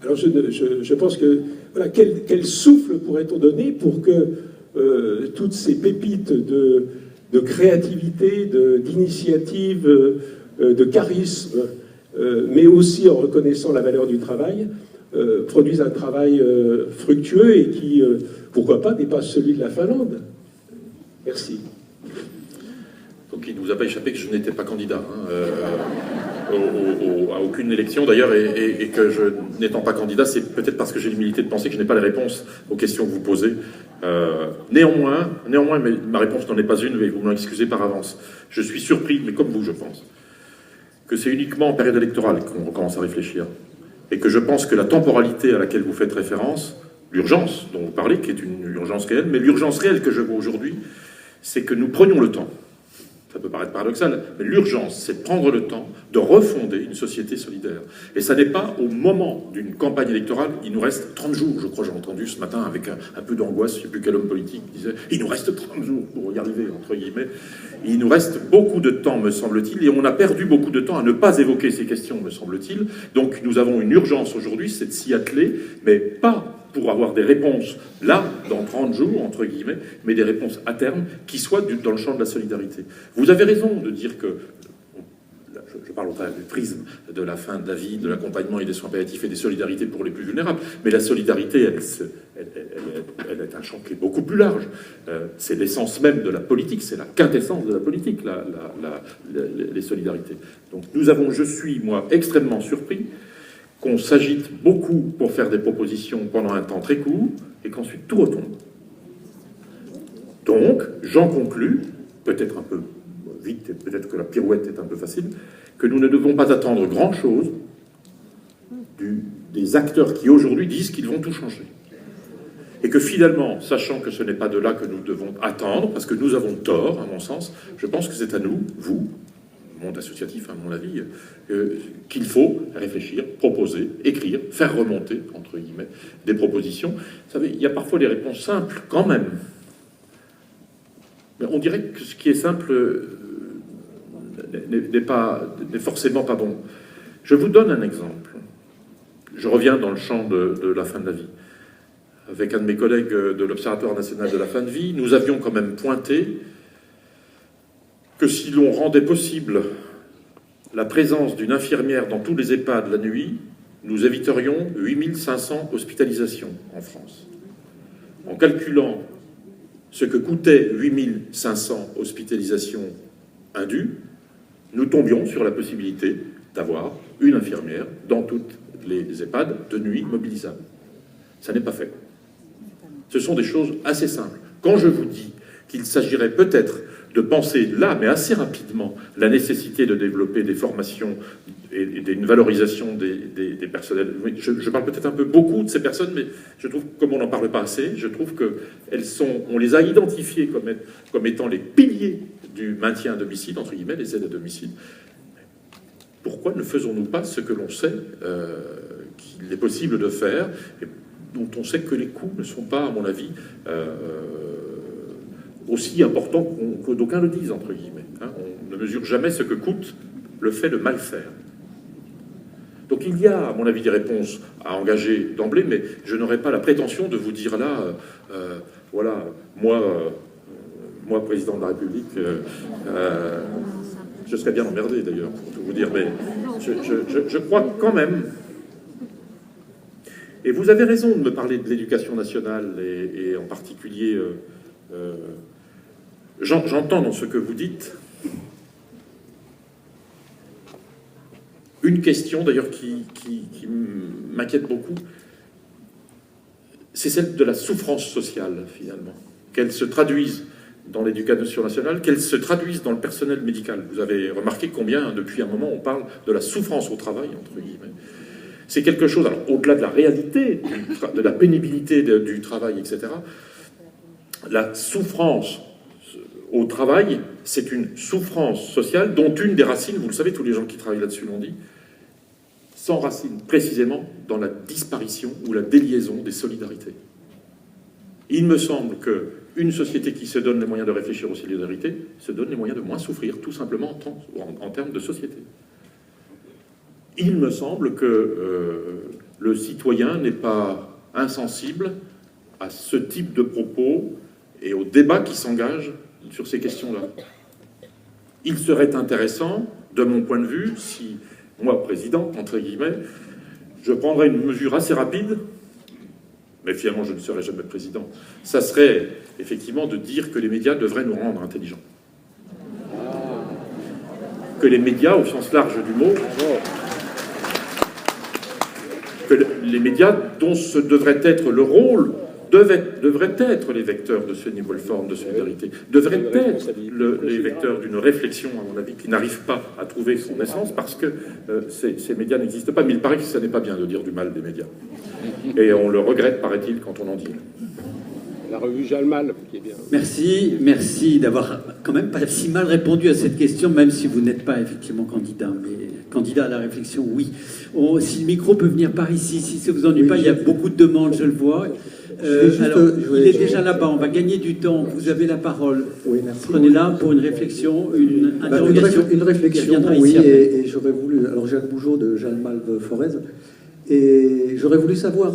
alors je pense que... Voilà, quel souffle pourrait-on donner pour que toutes ces pépites de créativité, d'initiative... de charisme, mais aussi en reconnaissant la valeur du travail, produisent un travail fructueux et qui, pourquoi pas, dépasse celui de la Finlande. Merci. Donc il ne vous a pas échappé que je n'étais pas candidat à aucune élection d'ailleurs, et que je n'étant pas candidat, c'est peut-être parce que j'ai l'humilité de penser que je n'ai pas les réponses aux questions que vous posez. Néanmoins, mais ma réponse n'en est pas une, mais vous m'en excusez par avance. Je suis surpris, mais comme vous, je pense, que c'est uniquement en période électorale qu'on recommence à réfléchir. Et que je pense que la temporalité à laquelle vous faites référence, l'urgence dont vous parlez, qui est une urgence réelle, mais l'urgence réelle que je vois aujourd'hui, c'est que nous prenions le temps. Ça peut paraître paradoxal, mais l'urgence, c'est de prendre le temps de refonder une société solidaire. Et ça n'est pas au moment d'une campagne électorale, il nous reste 30 jours, je crois, j'ai entendu ce matin avec un peu d'angoisse, je ne sais plus quel homme politique disait, il nous reste 30 jours pour y arriver, entre guillemets. Il nous reste beaucoup de temps, me semble-t-il, et on a perdu beaucoup de temps à ne pas évoquer ces questions, me semble-t-il. Donc nous avons une urgence aujourd'hui, c'est de s'y atteler, mais pas pour avoir des réponses là, dans 30 jours, entre guillemets, mais des réponses à terme qui soient dans le champ de la solidarité. Vous avez raison de dire que, je parle au travers du prisme de la fin de la vie, de l'accompagnement et des soins palliatifs et des solidarités pour les plus vulnérables, mais la solidarité, elle est un champ qui est beaucoup plus large. C'est l'essence même de la politique, c'est la quintessence de la politique, les solidarités. Donc je suis, moi, extrêmement surpris qu'on s'agite beaucoup pour faire des propositions pendant un temps très court, et qu'ensuite tout retombe. Donc, j'en conclus, peut-être un peu vite, et peut-être que la pirouette est un peu facile, que nous ne devons pas attendre grand-chose des acteurs qui aujourd'hui disent qu'ils vont tout changer. Et que finalement, sachant que ce n'est pas de là que nous devons attendre, parce que nous avons tort, à mon sens, je pense que c'est à nous, vous, monde associatif, à mon avis, qu'il faut réfléchir, proposer, écrire, faire remonter, entre guillemets, des propositions. Vous savez, il y a parfois des réponses simples, quand même. Mais on dirait que ce qui est simple n'est forcément pas bon. Je vous donne un exemple. Je reviens dans le champ de la fin de la vie. Avec un de mes collègues de l'Observatoire national de la fin de vie, nous avions quand même pointé que si l'on rendait possible la présence d'une infirmière dans tous les EHPAD la nuit, nous éviterions 8500 hospitalisations en France. En calculant ce que coûtait 8500 hospitalisations indues, nous tombions sur la possibilité d'avoir une infirmière dans toutes les EHPAD de nuit mobilisables. Ça n'est pas fait. Ce sont des choses assez simples. Quand je vous dis qu'il s'agirait peut-être de penser là, mais assez rapidement, la nécessité de développer des formations et une valorisation des personnels. Je parle peut-être un peu beaucoup de ces personnes, mais je trouve, comme on n'en parle pas assez, je trouve qu'on les a identifiées comme étant les piliers du maintien à domicile, entre guillemets, les aides à domicile. Pourquoi ne faisons-nous pas ce que l'on sait qu'il est possible de faire, et dont on sait que les coûts ne sont pas, à mon avis, aussi importants que d'aucuns le disent, entre guillemets. On ne mesure jamais ce que coûte le fait de mal faire. Donc il y a, à mon avis, des réponses à engager d'emblée, mais je n'aurais pas la prétention de vous dire là, voilà, moi, président de la République, je serais bien emmerdé d'ailleurs, pour tout vous dire, mais je crois quand même, et vous avez raison de me parler de l'éducation nationale, et en particulier, j'entends dans ce que vous dites une question d'ailleurs qui m'inquiète beaucoup, c'est celle de la souffrance sociale finalement, qu'elle se traduise dans l'éducation nationale, qu'elle se traduise dans le personnel médical. Vous avez remarqué combien, depuis un moment, on parle de la souffrance au travail, entre guillemets. C'est quelque chose, alors au-delà de la réalité, de la pénibilité du travail, etc., la souffrance au travail, c'est une souffrance sociale dont une des racines, vous le savez, tous les gens qui travaillent là-dessus l'ont dit, s'enracine précisément dans la disparition ou la déliaison des solidarités. Il me semble qu'une société qui se donne les moyens de réfléchir aux solidarités se donne les moyens de moins souffrir, tout simplement en termes de société. Il me semble que le citoyen n'est pas insensible à ce type de propos et au débat qui s'engage sur ces questions-là. Il serait intéressant, de mon point de vue, si moi, président, entre guillemets, je prendrais une mesure assez rapide, mais finalement je ne serai jamais président, ça serait effectivement de dire que les médias devraient nous rendre intelligents. Que les médias, au sens large du mot, que les médias, dont ce devrait être le rôle, devraient être les vecteurs de ces nouvelles formes de solidarité, devraient être les vecteurs d'une réflexion, à mon avis, qui n'arrive pas à trouver son essence parce que ces médias n'existent pas. Mais il paraît que ça n'est pas bien de dire du mal des médias. Et on le regrette, paraît-il, quand on en dit. La revue Jalmal, qui est bien. Merci d'avoir quand même pas si mal répondu à cette question, même si vous n'êtes pas effectivement candidat, mais candidat à la réflexion, oui. Si le micro peut venir par ici, si ça vous ennuie pas, il y a beaucoup de demandes, je le vois. Il est déjà là-bas, on va gagner du temps. Vous avez la parole. Oui, merci. Prenez-la pour une réflexion, une interrogation. Une réflexion, oui, et j'aurais voulu... Alors, Jacques Bougeot de Jalmal Forez, et j'aurais voulu savoir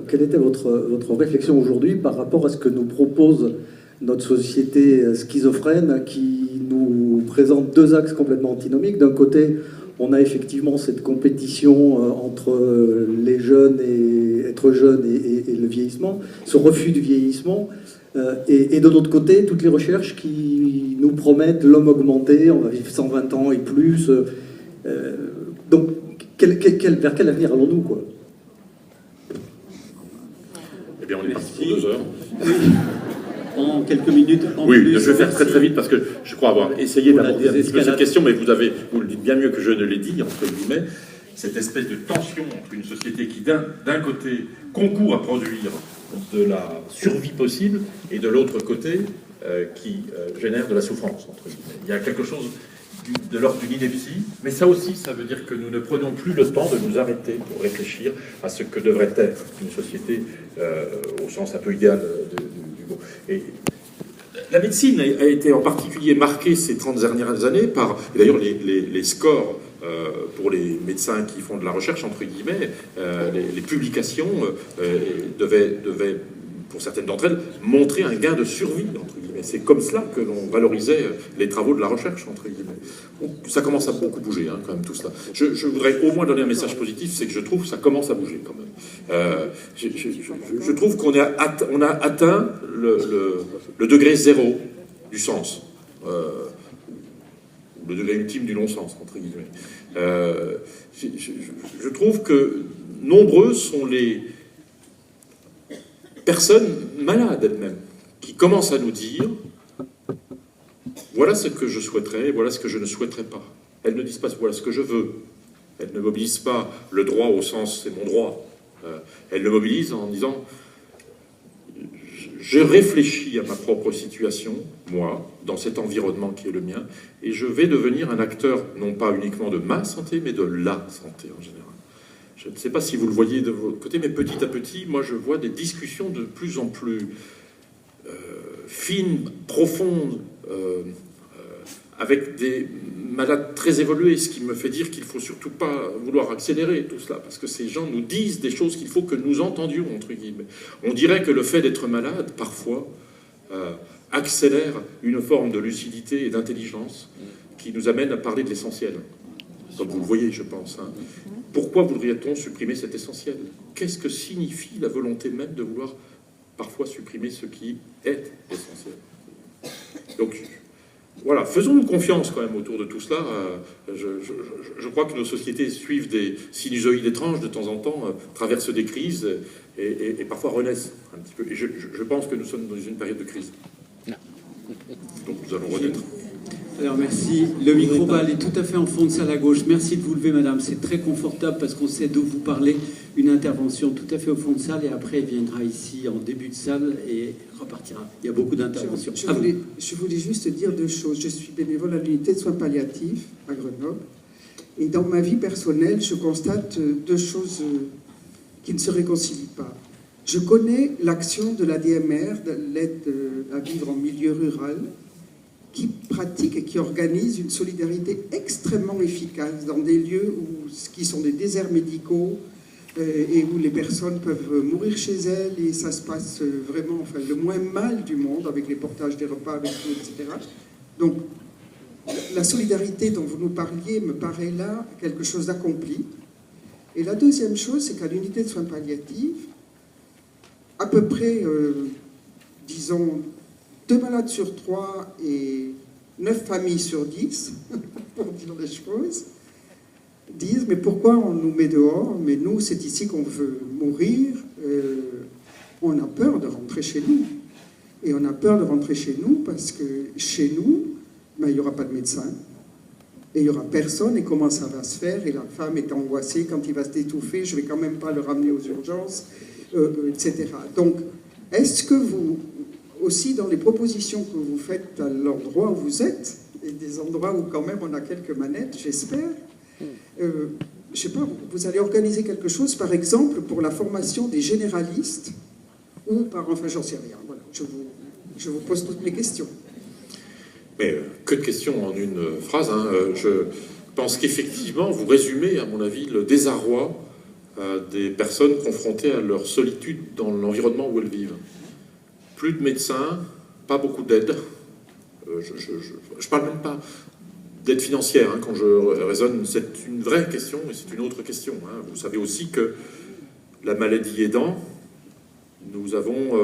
quelle était votre réflexion aujourd'hui par rapport à ce que nous propose notre société schizophrène qui nous présente deux axes complètement antinomiques. D'un côté, on a effectivement cette compétition entre les jeunes et être jeune et le vieillissement, ce refus du vieillissement, et de l'autre côté, toutes les recherches qui nous promettent l'homme augmenté, on va vivre 120 ans et plus. Donc, vers quel avenir allons-nous, quoi? Eh bien, on est parti pour 2 heures. En quelques minutes. Oui, je vais faire très très vite parce que je crois avoir essayé d'aborder un petit peu cette question, mais vous le dites bien mieux que je ne l'ai dit, entre guillemets, cette espèce de tension entre une société qui, d'un côté, concourt à produire de la survie possible, et de l'autre côté, qui génère de la souffrance, entre guillemets. Il y a quelque chose de l'ordre d'une ineptie, mais ça aussi, ça veut dire que nous ne prenons plus le temps de nous arrêter pour réfléchir à ce que devrait être une société au sens un peu idéal du mot. Et La médecine a été en particulier marquée ces 30 dernières années par, et d'ailleurs les scores pour les médecins qui font de la recherche, entre guillemets, les publications devaient, pour certaines d'entre elles, montrer un gain de survie, entre guillemets. C'est comme cela que l'on valorisait les travaux de la recherche, entre guillemets. Donc, ça commence à beaucoup bouger, hein, quand même, tout cela. Je voudrais au moins donner un message positif, c'est que je trouve que ça commence à bouger, quand même. Je trouve qu'on a atteint le degré zéro du sens. Le degré ultime du non-sens, entre guillemets. Je trouve que nombreux sont les personnes malades elles-mêmes qui commencent à nous dire voilà ce que je souhaiterais, voilà ce que je ne souhaiterais pas. Elles ne disent pas voilà ce que je veux. Elles ne mobilisent pas le droit au sens c'est mon droit. Elles le mobilisent en disant je réfléchis à ma propre situation, moi, dans cet environnement qui est le mien, et je vais devenir un acteur, non pas uniquement de ma santé, mais de la santé en général. Je ne sais pas si vous le voyez de votre côté, mais petit à petit, moi, je vois des discussions de plus en plus fines, profondes, avec des malades très évolués, ce qui me fait dire qu'il ne faut surtout pas vouloir accélérer tout cela, parce que ces gens nous disent des choses qu'il faut que nous entendions, entre guillemets. On dirait que le fait d'être malade, parfois, accélère une forme de lucidité et d'intelligence qui nous amène à parler de l'essentiel. Comme vous le voyez, je pense. Hein. Pourquoi voudrait-on supprimer cet essentiel? Qu'est-ce que signifie la volonté même de vouloir parfois supprimer ce qui est essentiel? Donc, voilà, faisons-nous confiance quand même autour de tout cela. Je crois que nos sociétés suivent des sinusoïdes étranges de temps en temps, traversent des crises et parfois renaissent un petit peu. Et je pense que nous sommes dans une période de crise. Donc nous allons renaître. Alors merci. Le micro va aller tout à fait en fond de salle à gauche. Merci de vous lever, madame. C'est très confortable parce qu'on sait d'où vous parlez. Une intervention tout à fait au fond de salle et après il viendra ici en début de salle et repartira. Il y a beaucoup d'interventions. Je voulais juste dire deux choses. Je suis bénévole à l'unité de soins palliatifs à Grenoble. Et dans ma vie personnelle, je constate deux choses qui ne se réconcilient pas. Je connais l'action de l'ADMR, de l'aide à vivre en milieu rural, qui pratique et qui organise une solidarité extrêmement efficace dans des lieux qui sont des déserts médicaux et où les personnes peuvent mourir chez elles et ça se passe vraiment le moins mal du monde avec les portages des repas avec tout, etc. Donc la solidarité dont vous nous parliez me paraît là quelque chose d'accompli. Et la deuxième chose, c'est qu'à l'unité de soins palliatifs, à peu près, disons, 2 malades sur 3 et 9 familles sur 10, pour dire les choses, disent « Mais pourquoi on nous met dehors? Mais nous, c'est ici qu'on veut mourir. On a peur de rentrer chez nous. Et on a peur de rentrer chez nous parce que chez nous, il n'y aura pas de médecin. Et il n'y aura personne. Et comment ça va se faire? Et la femme est angoissée quand il va se étouffer. Je ne vais quand même pas le ramener aux urgences, etc. » Donc, est-ce que vous... aussi dans les propositions que vous faites à l'endroit où vous êtes, et des endroits où quand même on a quelques manettes, j'espère, je ne sais pas, vous allez organiser quelque chose, par exemple, pour la formation des généralistes, ou par, enfin j'en sais rien, voilà, je vous pose toutes mes questions. Mais que de questions en une phrase, hein. Je pense qu'effectivement, vous résumez, à mon avis, le désarroi des personnes confrontées à leur solitude dans l'environnement où elles vivent. Plus de médecins, pas beaucoup d'aide. Je parle même pas d'aide financière, hein, quand je raisonne. C'est une vraie question et c'est une autre question. Hein. Vous savez aussi que la maladie aidant, nous avons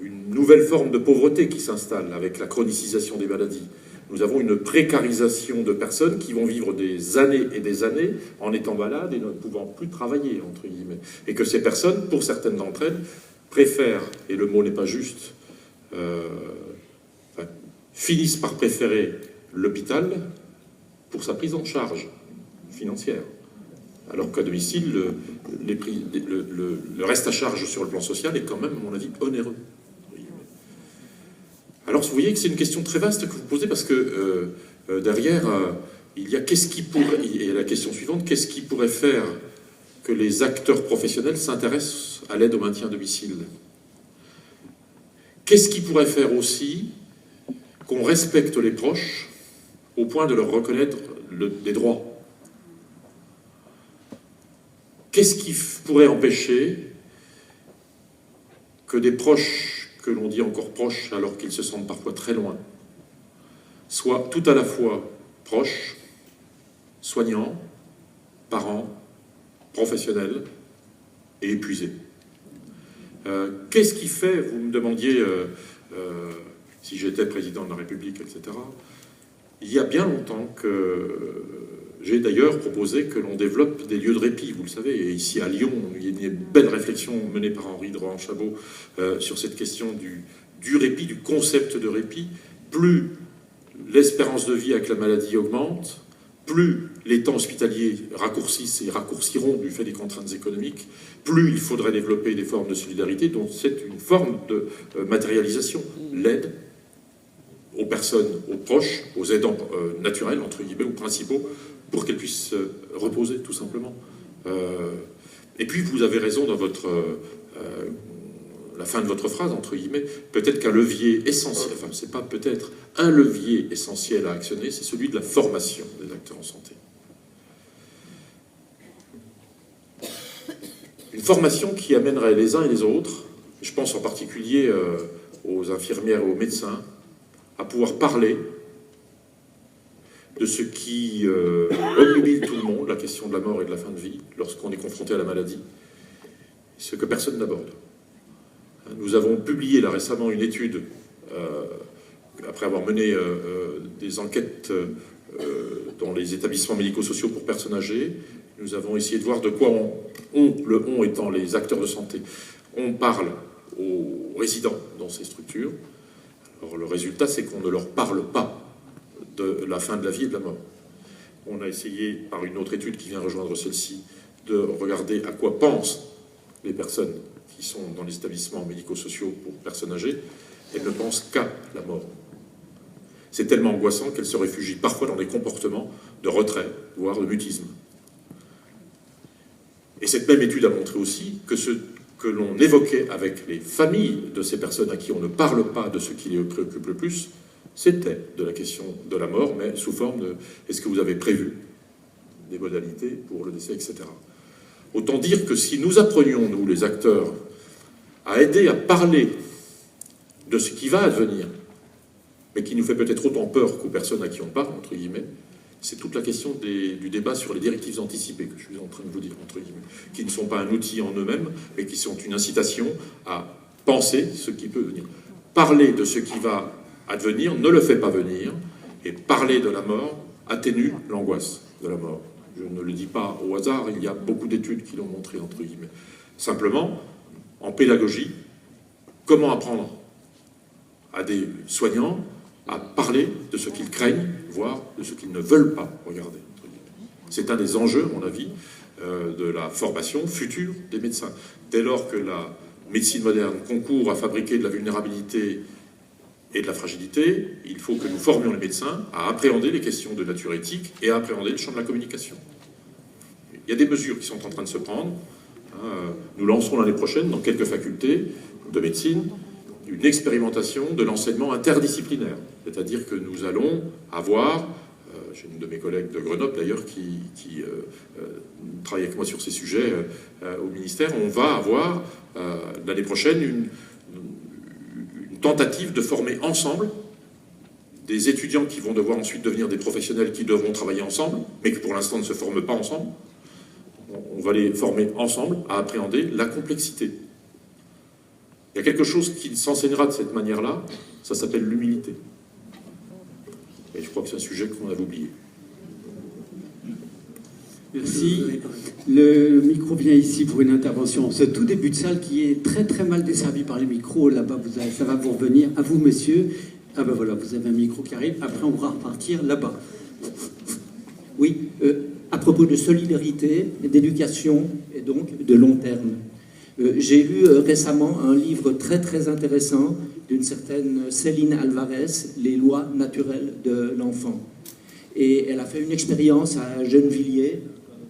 une nouvelle forme de pauvreté qui s'installe avec la chronicisation des maladies. Nous avons une précarisation de personnes qui vont vivre des années et des années en étant malades et ne pouvant plus travailler, entre guillemets. Et que ces personnes, pour certaines d'entre elles, préfèrent, et le mot n'est pas juste, finissent par préférer l'hôpital pour sa prise en charge financière. Alors qu'à domicile, le reste à charge sur le plan social est quand même, à mon avis, onéreux. Alors vous voyez que c'est une question très vaste que vous posez parce que derrière, il y a qu'est-ce qui pourrait, et la question suivante, qu'est-ce qui pourrait faire que les acteurs professionnels s'intéressent à l'aide au maintien à domicile? Qu'est-ce qui pourrait faire aussi qu'on respecte les proches au point de leur reconnaître des droits? Qu'est-ce qui pourrait empêcher que des proches, que l'on dit encore proches alors qu'ils se sentent parfois très loin, soient tout à la fois proches, soignants, parents, professionnels et épuisés? Qu'est-ce qui fait, vous me demandiez si j'étais président de la République, etc. Il y a bien longtemps que j'ai d'ailleurs proposé que l'on développe des lieux de répit, vous le savez. Et ici à Lyon, il y a une belle réflexion menée par Henri de Rohan-Chabot sur cette question du répit, du concept de répit. Plus l'espérance de vie avec la maladie augmente, plus les temps hospitaliers raccourcissent et raccourciront du fait des contraintes économiques, plus il faudrait développer des formes de solidarité, dont c'est une forme de matérialisation, l'aide aux personnes, aux proches, aux aidants naturels, entre guillemets, ou principaux, pour qu'elles puissent reposer, tout simplement. Et puis, vous avez raison dans la fin de votre phrase, entre guillemets, peut-être qu'un levier essentiel, enfin, c'est pas peut-être, un levier essentiel à actionner, c'est celui de la formation des acteurs en santé. Une formation qui amènerait les uns et les autres, je pense en particulier aux infirmières et aux médecins, à pouvoir parler de ce qui obnubile tout le monde, la question de la mort et de la fin de vie, lorsqu'on est confronté à la maladie, ce que personne n'aborde. Nous avons publié là récemment une étude, après avoir mené des enquêtes dans les établissements médico-sociaux pour personnes âgées. Nous avons essayé de voir de quoi le on étant les acteurs de santé, on parle aux résidents dans ces structures. Alors le résultat, c'est qu'on ne leur parle pas de la fin de la vie et de la mort. On a essayé, par une autre étude qui vient rejoindre celle-ci, de regarder à quoi pensent les personnes qui sont dans les établissements médico-sociaux pour personnes âgées. Elles ne pensent qu'à la mort. C'est tellement angoissant qu'elles se réfugient parfois dans des comportements de retrait, voire de mutisme. Et cette même étude a montré aussi que ce que l'on évoquait avec les familles de ces personnes à qui on ne parle pas de ce qui les préoccupe le plus, c'était de la question de la mort, mais sous forme de « est-ce que vous avez prévu des modalités pour le décès, etc. » Autant dire que si nous apprenions, nous, les acteurs, à aider à parler de ce qui va advenir, mais qui nous fait peut-être autant peur qu'aux personnes à qui on parle, entre guillemets, c'est toute la question du débat sur les directives anticipées, que je suis en train de vous dire, entre guillemets, qui ne sont pas un outil en eux-mêmes, mais qui sont une incitation à penser ce qui peut venir. Parler de ce qui va advenir ne le fait pas venir, et parler de la mort atténue l'angoisse de la mort. Je ne le dis pas au hasard, il y a beaucoup d'études qui l'ont montré, entre guillemets. Simplement, en pédagogie, comment apprendre à des soignants à parler de ce qu'ils craignent, voire de ce qu'ils ne veulent pas regarder. C'est un des enjeux, à mon avis, de la formation future des médecins. Dès lors que la médecine moderne concourt à fabriquer de la vulnérabilité et de la fragilité, il faut que nous formions les médecins à appréhender les questions de nature éthique et à appréhender le champ de la communication. Il y a des mesures qui sont en train de se prendre. Nous lancerons l'année prochaine, dans quelques facultés de médecine, une expérimentation de l'enseignement interdisciplinaire. C'est-à-dire que nous allons avoir, j'ai une de mes collègues de Grenoble d'ailleurs qui travaille avec moi sur ces sujets au ministère, on va avoir l'année prochaine une tentative de former ensemble des étudiants qui vont devoir ensuite devenir des professionnels qui devront travailler ensemble, mais qui pour l'instant ne se forment pas ensemble. On va les former ensemble à appréhender la complexité. Il y a quelque chose qui s'enseignera de cette manière-là, ça s'appelle l'humilité. Et je crois que c'est un sujet qu'on avait oublié. Merci. Le micro vient ici pour une intervention. Ce tout début de salle qui est très très mal desservi par les micros. Là-bas, ça va vous revenir. À vous, monsieur. Ah ben voilà, vous avez un micro qui arrive. Après, on va repartir là-bas. Oui, à propos de solidarité, d'éducation et donc de long terme. J'ai lu récemment un livre très très intéressant d'une certaine Céline Alvarez, Les lois naturelles de l'enfant. Et elle a fait une expérience à Gennevilliers,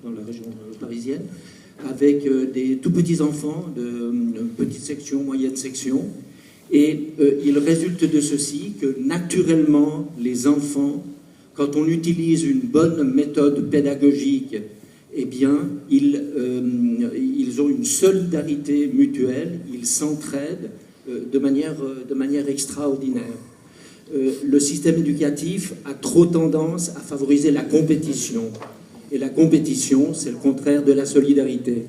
dans la région parisienne, avec des tout petits enfants de petite section, moyenne section. Et il résulte de ceci que naturellement, les enfants, quand on utilise une bonne méthode pédagogique, eh bien, ils ont une solidarité mutuelle, ils s'entraident de manière extraordinaire. Le système éducatif a trop tendance à favoriser la compétition. Et la compétition, c'est le contraire de la solidarité.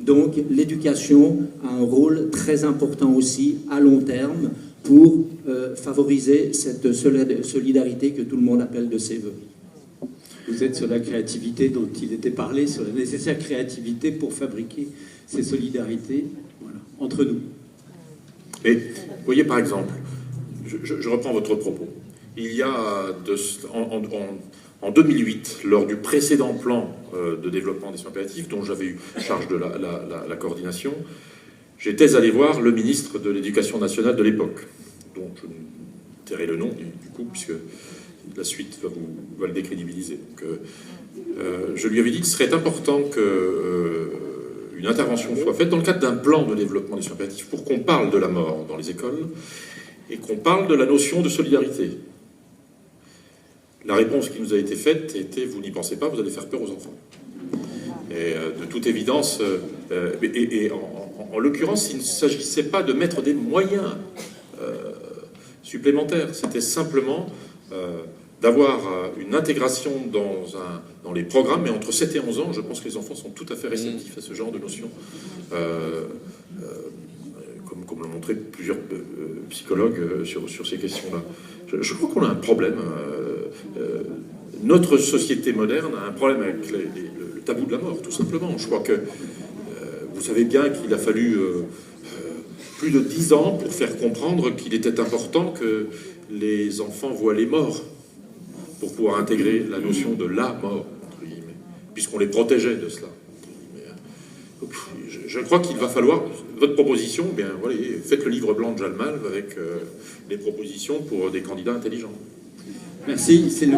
Donc, l'éducation a un rôle très important aussi à long terme pour favoriser cette solidarité que tout le monde appelle de ses voeux. Vous êtes sur la créativité dont il était parlé, sur la nécessaire créativité pour fabriquer ces solidarités, voilà, entre nous. Et vous voyez, par exemple, je reprends votre propos. Il y a en 2008, lors du précédent plan de développement des soins palliatifs, dont j'avais eu charge de la coordination, j'étais allé voir le ministre de l'Éducation nationale de l'époque, dont je tairai le nom du coup, puisque la suite va le décrédibiliser. Donc, je lui avais dit qu'il serait important qu'une intervention soit faite dans le cadre d'un plan de développement des soins palliatifs pour qu'on parle de la mort dans les écoles et qu'on parle de la notion de solidarité. La réponse qui nous a été faite était « vous n'y pensez pas, vous allez faire peur aux enfants ». Et de toute évidence, en l'occurrence, il ne s'agissait pas de mettre des moyens supplémentaires, c'était simplement d'avoir une intégration dans les programmes, mais entre 7 et 11 ans, je pense que les enfants sont tout à fait réceptifs à ce genre de notions, comme l'ont montré plusieurs psychologues sur ces questions-là. Je crois qu'on a un problème. Notre société moderne a un problème avec le tabou de la mort, tout simplement. Je crois que vous savez bien qu'il a fallu plus de 10 ans pour faire comprendre qu'il était important que les enfants voient les morts pour pouvoir intégrer la notion de la mort, entre guillemets, puisqu'on les protégeait de cela. Donc, je crois qu'il va falloir, votre proposition, bien, voilà, faites le livre blanc de Jalmal avec des propositions pour des candidats intelligents. Merci, c'est le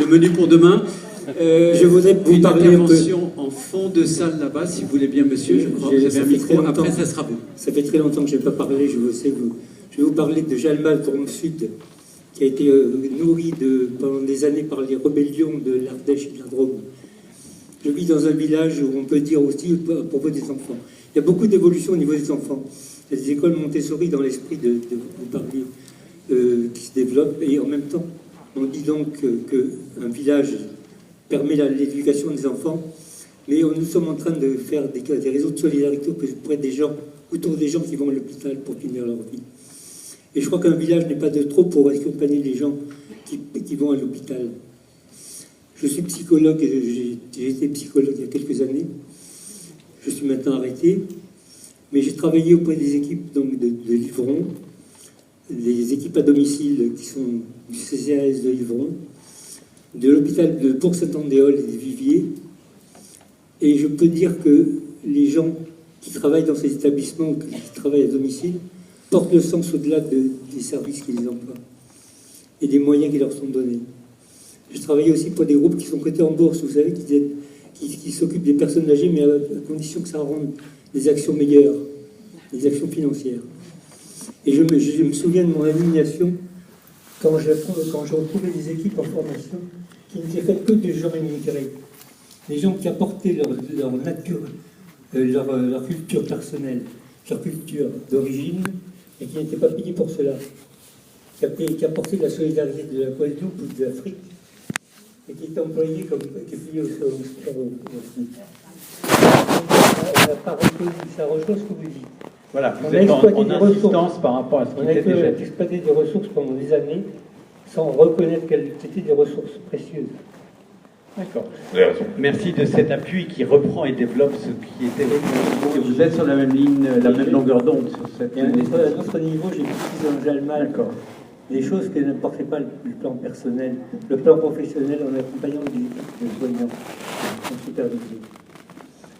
menu pour demain. Je voudrais vous parler un peu. Intervention en fond de salle là-bas, si vous voulez bien, monsieur. Je crois que vous avez un micro. Après, ça sera vous. Ça fait très longtemps que je n'ai pas parlé. Je vais vous parler de Jalmal Forum Sud, qui a été nourri pendant des années par les rébellions de l'Ardèche et de la Drôme. Je vis dans un village où on peut dire aussi à propos des enfants. Il y a beaucoup d'évolution au niveau des enfants. Il y a des écoles Montessori dans l'esprit de vous parler qui se développent. Et en même temps, on dit donc qu'un village permet l'éducation des enfants, mais nous sommes en train de faire des réseaux de solidarité auprès des gens, autour des gens qui vont à l'hôpital pour finir leur vie. Et je crois qu'un village n'est pas de trop pour accompagner les gens qui vont à l'hôpital. Je suis psychologue, j'ai été psychologue il y a quelques années. Je suis maintenant arrêté, mais j'ai travaillé auprès des équipes donc, de Livron, des équipes à domicile qui sont du CCAS de Livron, de l'hôpital de Bourg-Saint-Andéol et des Viviers. Et je peux dire que les gens qui travaillent dans ces établissements, qui travaillent à domicile, portent le sens au-delà des services qui les emploient et des moyens qui leur sont donnés. Je travaille aussi pour des groupes qui sont cotés en bourse, vous savez, qui s'occupent des personnes âgées, mais à condition que ça rende des actions meilleures, des actions financières. Et je me souviens de mon indignation quand je retrouvais des équipes en formation qui n'étaient faites que de gens immigrés, des gens qui apportaient leur nature, leur culture personnelle, leur culture d'origine, et qui n'étaient pas payés pour cela, qui apportaient de la solidarité de la Guadeloupe ou de l'Afrique, et qui étaient employés comme qui payés au SMIC. Ça rejoint ce que vous dites. Voilà, On vous a êtes exploité en des insistance ressources. par rapport à ce qui On a était déjà dit. exploité des ressources pendant des années sans reconnaître qu'elles étaient des ressources précieuses. D'accord. Vous avez raison. Merci de cet appui qui reprend et développe ce qui était. Vous êtes sur la même ligne, la même longueur d'onde sur cette. Et à notre niveau, j'ai poussé dans Jalmal des choses que n'apportait pas le plan personnel, le plan professionnel en accompagnant des équipes de soignants en supervision.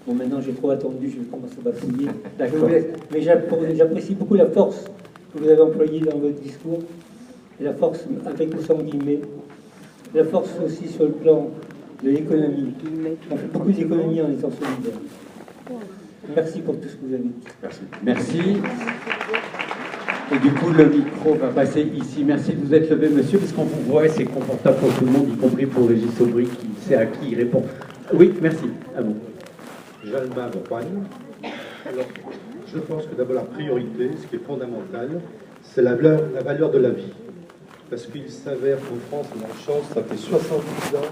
Bon, maintenant j'ai trop attendu, je vais commencer à bafouiller. D'accord. Mais j'apprécie beaucoup la force que vous avez employée dans votre discours, et la force avec ou sans guillemets, la force aussi sur le plan de l'économie. On fait beaucoup d'économies en étant solidaires. Merci pour tout ce que vous avez dit. Merci. Merci. Et du coup, le micro va passer ici. Merci de vous être levé, monsieur, parce qu'on vous voit, c'est confortable pour tout le monde, y compris pour Régis Aubry, qui sait à qui il répond. Oui, merci. À vous. Jalma Juan. Alors, je pense que d'abord la priorité, ce qui est fondamental, c'est la valeur de la vie. Parce qu'il s'avère qu'en France, on a une chance, ça fait 70 ans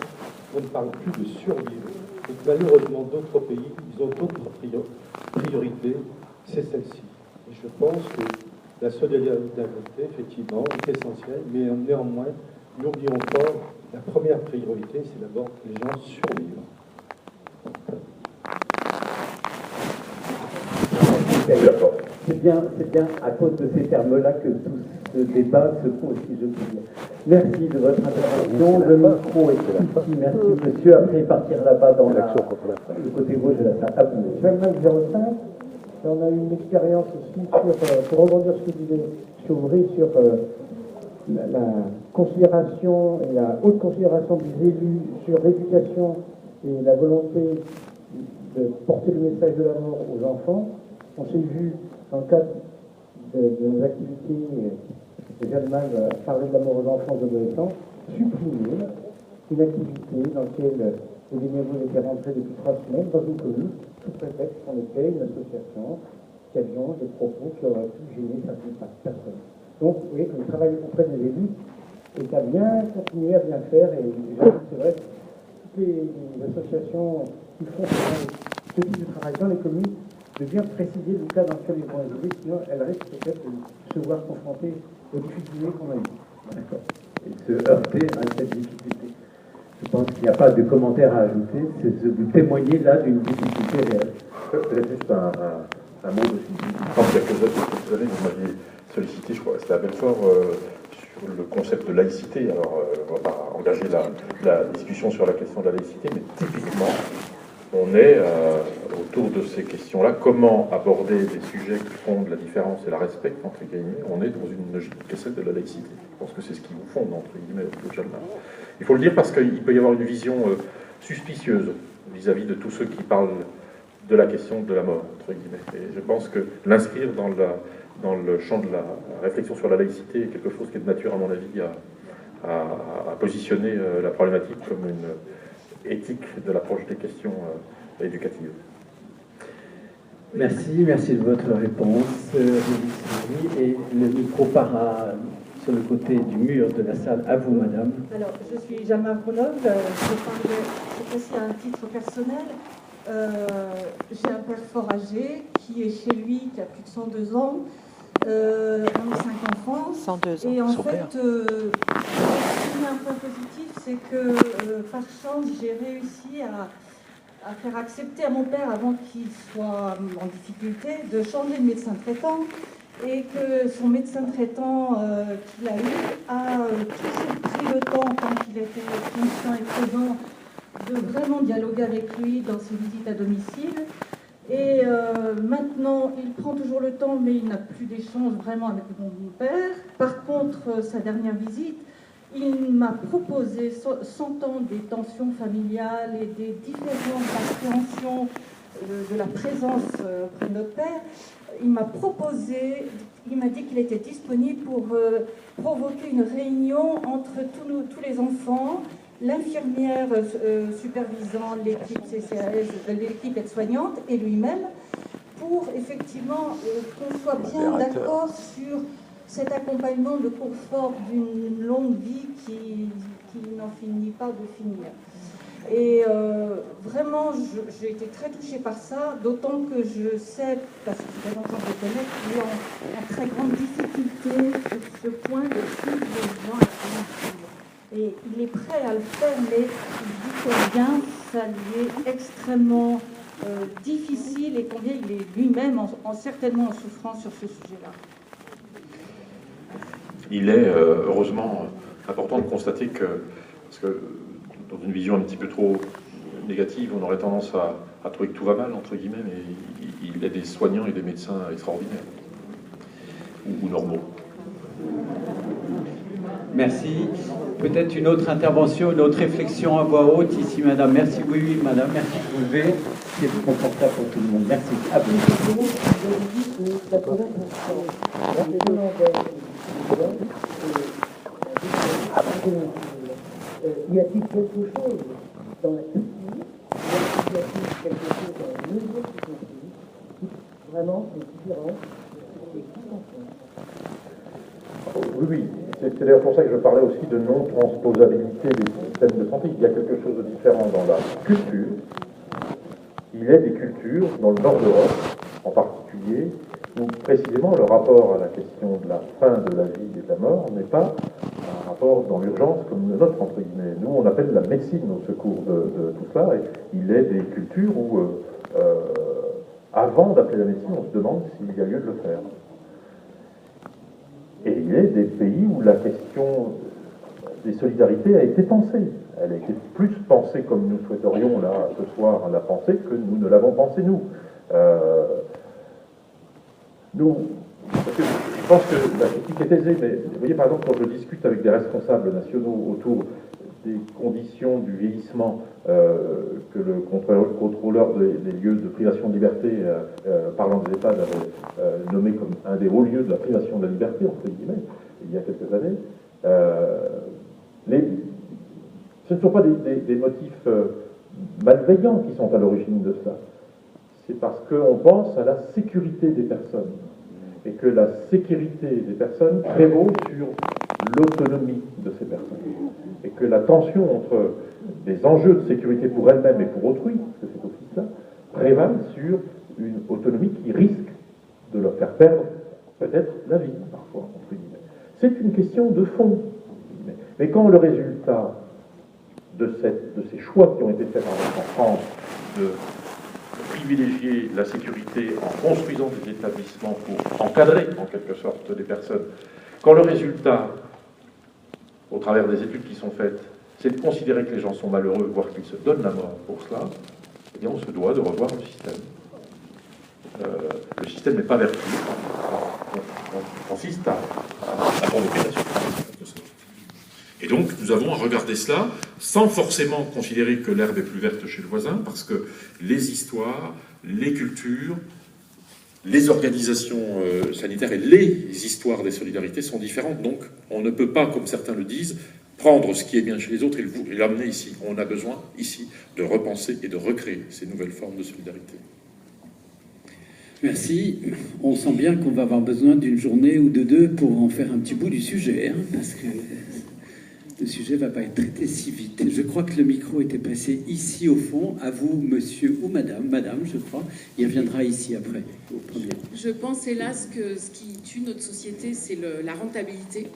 qu'on ne parle plus de survivre. Donc malheureusement, d'autres pays, ils ont d'autres priorités, c'est celle-ci. Et je pense que la solidarité, effectivement, est essentielle, mais néanmoins, n'oublions pas, la première priorité, c'est d'abord que les gens survivent. C'est bien à cause de ces termes-là que tout ce débat se pose, si je puis dire. Merci de votre intervention. Le micro est ici. Merci, monsieur. Après, partir là-bas dans le côté gauche de la salle. À vous, monsieur. Jalma 05, on a eu une expérience aussi pour rebondir sur ce que disait M. Aubry, sur la considération et la haute considération des élus sur l'éducation et la volonté de porter le message de la mort aux enfants. On s'est vu dans le cadre de nos activités, Jalma va parler de la mort aux enfants et aux adolescents, supprimer une activité dans laquelle les bénévoles étaient rentrés depuis 3 semaines dans une commune, sous prétexte qu'on était une association qui avions des propos qui auraient pu gêner certaines personnes. Donc, vous voyez que le travail auprès des élus est à bien continuer à bien faire, et c'est vrai que toutes les associations qui font ce type de travail dans les communes, de bien préciser le cas dans lequel ils vont évoluer, sinon elles risquent peut-être de se voir confrontées aux difficultés qu'on a eues. D'accord. Et se heurter à cette difficulté. Je pense qu'il n'y a pas de commentaire à ajouter, c'est de vous témoigner là d'une difficulté réelle. Peut-être juste un mot de il y a quelques années, vous m'aviez sollicité, je crois, c'était à Belfort, sur le concept de laïcité. Alors, on ne va pas engager la discussion sur la question de la laïcité, mais typiquement, on est autour de ces questions-là. Comment aborder des sujets qui font de la différence et la respectent, entre guillemets? On est dans une logique qui est celle de la laïcité. Je pense que c'est ce qui vous fonde, entre guillemets, le Jalma. Il faut le dire parce qu'il peut y avoir une vision suspicieuse vis-à-vis de tous ceux qui parlent de la question de la mort, entre guillemets. Et je pense que l'inscrire dans le champ de la réflexion sur la laïcité est quelque chose qui est de nature, à mon avis, à positionner la problématique comme une éthique de l'approche des questions éducatives. Merci de votre réponse, et le micro part sur le côté du mur de la salle. À vous, madame. Alors, je suis Jalma Brunov, je parle cette fois-ci à un titre personnel. J'ai un père fort âgé qui est chez lui, qui a plus de 102 ans, 5 enfants. 102 ans. Et en fait, un point positif, c'est que par chance, j'ai réussi à faire accepter à mon père, avant qu'il soit en difficulté, de changer de médecin traitant, et que son médecin traitant qu'il a eu a toujours pris le temps, quand il était conscient et présent, de vraiment dialoguer avec lui dans ses visites à domicile. Et maintenant, il prend toujours le temps, mais il n'a plus d'échange vraiment avec mon père. Par contre, sa dernière visite, il m'a proposé, sentant des tensions familiales et des différentes appréhensions de la présence auprès de notre père, il m'a dit qu'il était disponible pour provoquer une réunion entre tous les enfants, l'infirmière supervisant l'équipe CCAS, l'équipe aide-soignante et lui-même, pour effectivement qu'on soit bien d'accord sur cet accompagnement de confort d'une longue vie qui n'en finit pas de finir. Et vraiment, j'ai été très touchée par ça, d'autant que je sais, parce que c'est longtemps que je connais, qu'il est en très grande difficulté sur ce point de suivre les gens à la domicile. Et il est prêt à le faire, mais il dit combien ça lui est extrêmement difficile et combien il est lui-même certainement en souffrance sur ce sujet-là. Il est heureusement important de constater que, parce que dans une vision un petit peu trop négative, on aurait tendance à trouver que tout va mal, entre guillemets, mais il y a des soignants et des médecins extraordinaires, ou normaux. Merci. Peut-être une autre intervention, une autre réflexion à voix haute ici, madame. Merci, oui, madame, merci de vous lever. C'est confortable pour tout le monde. Merci. À vous. Y a-t-il quelque chose dans la culture, y a-t-il quelque chose dans la mesure qui sont prises, qui vraiment est différent et qui sont Oui, c'est d'ailleurs pour ça que je parlais aussi de non-transposabilité des systèmes de santé. Il y a quelque chose de différent dans la culture. Il est des cultures, dans le nord d'Europe en particulier, où précisément le rapport à la question de la fin de la vie et de la mort n'est pas un rapport dans l'urgence comme le nôtre, entre guillemets. Nous, on appelle la médecine au secours de tout cela, et il est des cultures où, avant d'appeler la médecine, on se demande s'il y a lieu de le faire. Et il y a des pays où la question des solidarités a été pensée. Elle a été plus pensée comme nous souhaiterions, là, ce soir, la penser, que nous ne l'avons pensée, nous. Parce que je pense que la critique est aisée, mais vous voyez, par exemple, quand je discute avec des responsables nationaux autour des conditions du vieillissement que le contrôleur des lieux de privation de liberté, parlant des EHPAD, avait nommé comme un des hauts lieux de la privation de la liberté, entre guillemets, il y a quelques années, ce ne sont pas des motifs malveillants qui sont à l'origine de cela. C'est parce qu'on pense à la sécurité des personnes, et que la sécurité des personnes prévaut sur l'autonomie de ces personnes, et que la tension entre des enjeux de sécurité pour elles-mêmes et pour autrui, parce que c'est aussi cela, prévalent sur une autonomie qui risque de leur faire perdre peut-être la vie, parfois, entre guillemets. C'est une question de fond. Mais quand le résultat de ces choix qui ont été faits en France, de privilégier la sécurité en construisant des établissements pour encadrer en quelque sorte des personnes, quand le résultat, au travers des études qui sont faites, c'est de considérer que les gens sont malheureux, voire qu'ils se donnent la mort pour cela, eh bien on se doit de revoir le système. Le système n'est pas vertueux, on consiste à provoquer la souffrance. Et donc, nous avons à regarder cela sans forcément considérer que l'herbe est plus verte chez le voisin, parce que les histoires, les cultures, les organisations sanitaires et les histoires des solidarités sont différentes. Donc, on ne peut pas, comme certains le disent, prendre ce qui est bien chez les autres et l'amener ici. On a besoin, ici, de repenser et de recréer ces nouvelles formes de solidarité. Merci. On sent bien qu'on va avoir besoin d'une journée ou de deux pour en faire un petit bout du sujet, hein, parce que le sujet ne va pas être traité si vite. Je crois que le micro était passé ici au fond. À vous, monsieur ou madame. Madame, je crois. Il reviendra ici après. Je pense, hélas, que ce qui tue notre société, c'est la rentabilité.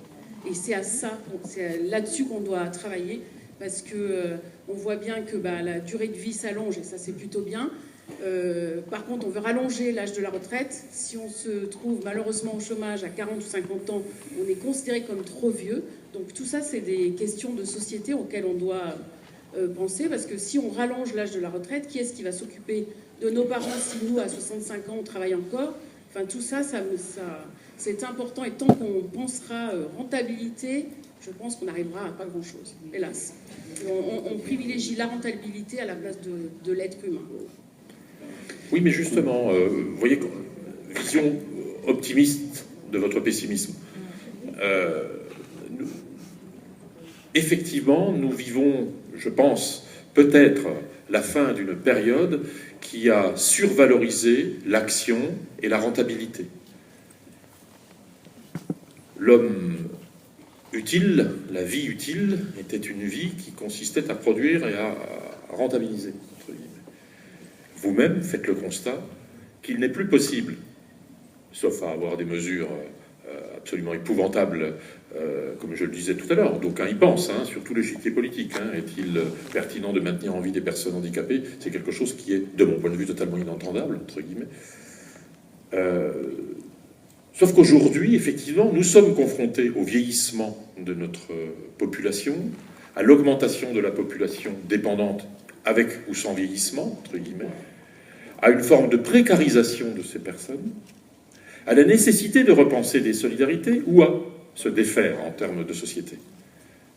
Et c'est là-dessus qu'on doit travailler. Parce que on voit bien que la durée de vie s'allonge, et ça, c'est plutôt bien. Par contre, on veut rallonger l'âge de la retraite. Si on se trouve malheureusement au chômage à 40 ou 50 ans, on est considéré comme trop vieux. Donc tout ça, c'est des questions de société auxquelles on doit penser, parce que si on rallonge l'âge de la retraite, qui est-ce qui va s'occuper de nos parents si nous, à 65 ans, on travaille encore? Enfin, tout ça, c'est important, et tant qu'on pensera rentabilité, je pense qu'on n'arrivera à pas grand-chose, hélas. On privilégie la rentabilité à la place de l'être humain. Oui, mais justement, vous voyez, vision optimiste de votre pessimisme. Effectivement, nous vivons, je pense, peut-être la fin d'une période qui a survalorisé l'action et la rentabilité. L'homme utile, la vie utile, était une vie qui consistait à produire et à rentabiliser. Vous-même faites le constat qu'il n'est plus possible, sauf à avoir des mesures absolument épouvantables, comme je le disais tout à l'heure. D'aucuns y pensent, sur tout l'échiquier politique. Est-il pertinent de maintenir en vie des personnes handicapées? C'est quelque chose qui est, de mon point de vue, totalement inentendable, entre guillemets. Sauf qu'aujourd'hui, effectivement, nous sommes confrontés au vieillissement de notre population, à l'augmentation de la population dépendante avec ou sans vieillissement, entre guillemets, à une forme de précarisation de ces personnes, à la nécessité de repenser des solidarités ou à se défaire en termes de société.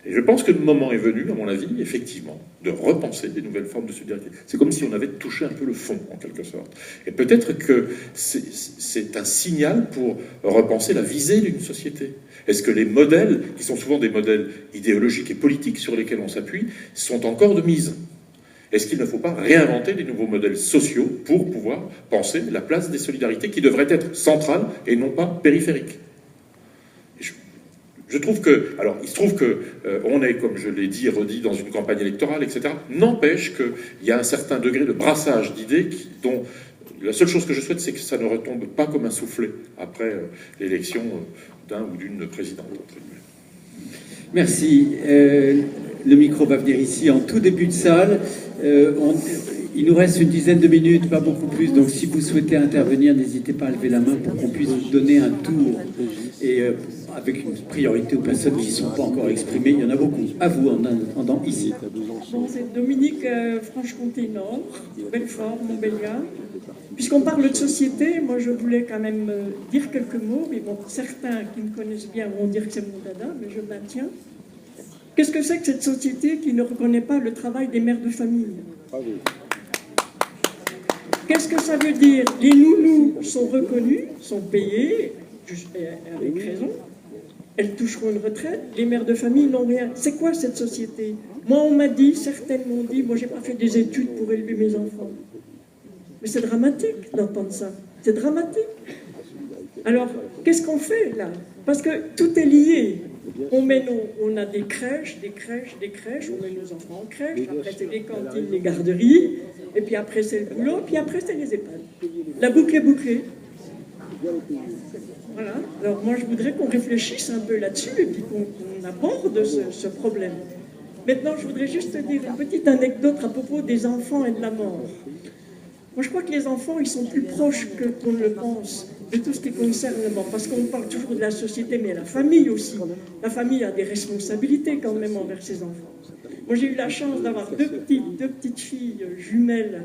Et je pense que le moment est venu, à mon avis, effectivement, de repenser des nouvelles formes de solidarité. C'est comme si on avait touché un peu le fond, en quelque sorte. Et peut-être que c'est un signal pour repenser la visée d'une société. Est-ce que les modèles, qui sont souvent des modèles idéologiques et politiques sur lesquels on s'appuie, sont encore de mise ? Est-ce qu'il ne faut pas réinventer des nouveaux modèles sociaux pour pouvoir penser la place des solidarités qui devraient être centrales et non pas périphériques ? Je trouve que, alors, il se trouve que on est, comme je l'ai dit et redit, dans une campagne électorale, etc. N'empêche qu'il y a un certain degré de brassage d'idées dont la seule chose que je souhaite, c'est que ça ne retombe pas comme un soufflet après l'élection d'un ou d'une présidente. Merci. Le micro va venir ici en tout début de salle. Il nous reste une dizaine de minutes, pas beaucoup plus. Donc, si vous souhaitez intervenir, n'hésitez pas à lever la main pour qu'on puisse vous donner un tour. Et avec une priorité aux personnes qui ne sont pas encore exprimées. Il y en a beaucoup. À vous, en attendant, ici. Bon, c'est Dominique, Franche-Comté Nord, Belfort, Montbéliard. Puisqu'on parle de société, moi je voulais quand même dire quelques mots. Mais bon, certains qui me connaissent bien vont dire que c'est mon dada, mais je maintiens. Qu'est-ce que c'est que cette société qui ne reconnaît pas le travail des mères de famille ? Qu'est-ce que ça veut dire ? Les nounous sont reconnus, sont payés, avec raison. Elles toucheront une retraite. Les mères de famille n'ont rien. C'est quoi cette société ? Moi, on m'a dit, certaines m'ont dit, moi, j'ai pas fait des études pour élever mes enfants. Mais c'est dramatique d'entendre ça. C'est dramatique. Alors, qu'est-ce qu'on fait là ? Parce que tout est lié. On a des crèches, on met nos enfants en crèche, après c'est les cantines, les garderies, et puis après c'est le boulot, puis après c'est les EHPAD. La boucle est bouclée. Voilà. Alors moi je voudrais qu'on réfléchisse un peu là-dessus et puis qu'on aborde ce problème. Maintenant je voudrais juste dire une petite anecdote à propos des enfants et de la mort. Moi je crois que les enfants ils sont plus proches qu'on ne le pense de tout ce qui concerne la mort, parce qu'on parle toujours de la société, mais la famille aussi. La famille a des responsabilités quand même envers ses enfants. Moi j'ai eu la chance d'avoir deux petites filles jumelles,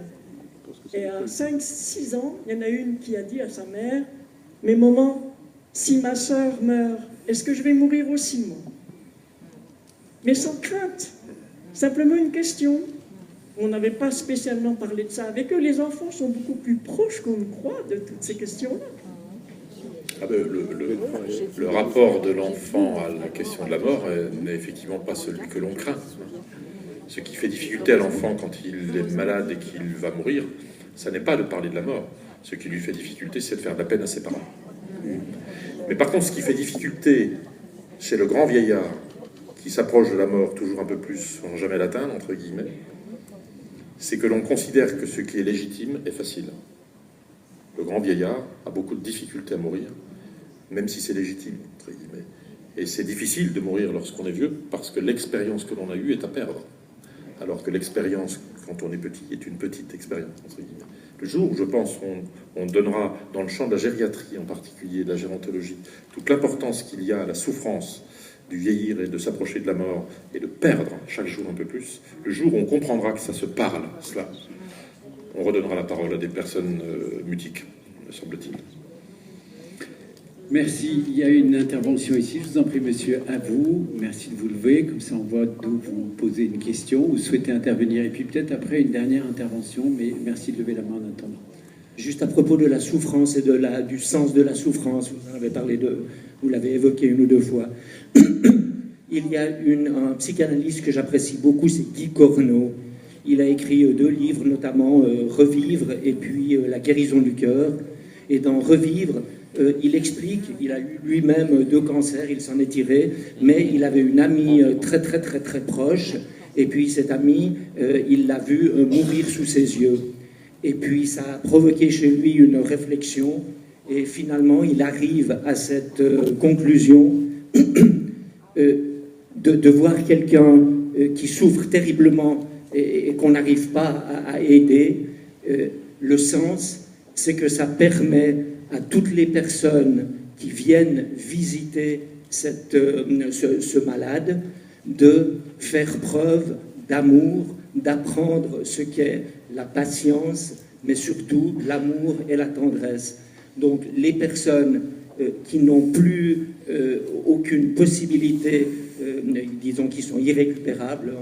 et à 5-6 ans, il y en a une qui a dit à sa mère, « Mais maman, si ma sœur meurt, est-ce que je vais mourir aussi, moi ?» Mais sans crainte, simplement une question. On n'avait pas spécialement parlé de ça avec eux. Les enfants sont beaucoup plus proches qu'on ne croit de toutes ces questions-là. Le rapport de l'enfant à la question de la mort n'est effectivement pas celui que l'on craint. Ce qui fait difficulté à l'enfant quand il est malade et qu'il va mourir, ça n'est pas de parler de la mort. Ce qui lui fait difficulté, c'est de faire de la peine à ses parents. Mais par contre, ce qui fait difficulté chez le grand vieillard qui s'approche de la mort toujours un peu plus sans jamais l'atteindre, entre guillemets, c'est que l'on considère que ce qui est légitime est facile. Le grand vieillard a beaucoup de difficultés à mourir, même si c'est légitime, entre guillemets. Et c'est difficile de mourir lorsqu'on est vieux, parce que l'expérience que l'on a eue est à perdre. Alors que l'expérience, quand on est petit, est une petite expérience, entre guillemets. Le jour où, je pense, on donnera, dans le champ de la gériatrie en particulier, de la gérontologie, toute l'importance qu'il y a à la souffrance du vieillir et de s'approcher de la mort et de perdre chaque jour un peu plus, le jour où on comprendra que ça se parle, cela, on redonnera la parole à des personnes mutiques, me semble-t-il. Merci. Il y a une intervention ici. Je vous en prie, monsieur, à vous. Merci de vous lever. Comme ça, on voit d'où vous posez une question ou souhaitez intervenir. Et puis peut-être après une dernière intervention, mais merci de lever la main en attendant. Juste à propos de la souffrance et du sens de la souffrance, vous en avez parlé vous l'avez évoqué une ou deux fois. Il y a un psychanalyste que j'apprécie beaucoup, c'est Guy Corneau. Il a écrit 2 livres, notamment Revivre et puis La guérison du cœur. Et dans Revivre, il explique, il a eu lui-même 2 cancers, il s'en est tiré, mais il avait une amie très très très très proche, et puis cette amie, il l'a vue mourir sous ses yeux. Et puis ça a provoqué chez lui une réflexion, et finalement il arrive à cette conclusion de voir quelqu'un qui souffre terriblement et qu'on n'arrive pas à aider. Le sens, c'est que ça permet à toutes les personnes qui viennent visiter ce malade de faire preuve d'amour, d'apprendre ce qu'est la patience, mais surtout l'amour et la tendresse. Donc les personnes qui n'ont plus aucune possibilité, disons, qui sont irrécupérables,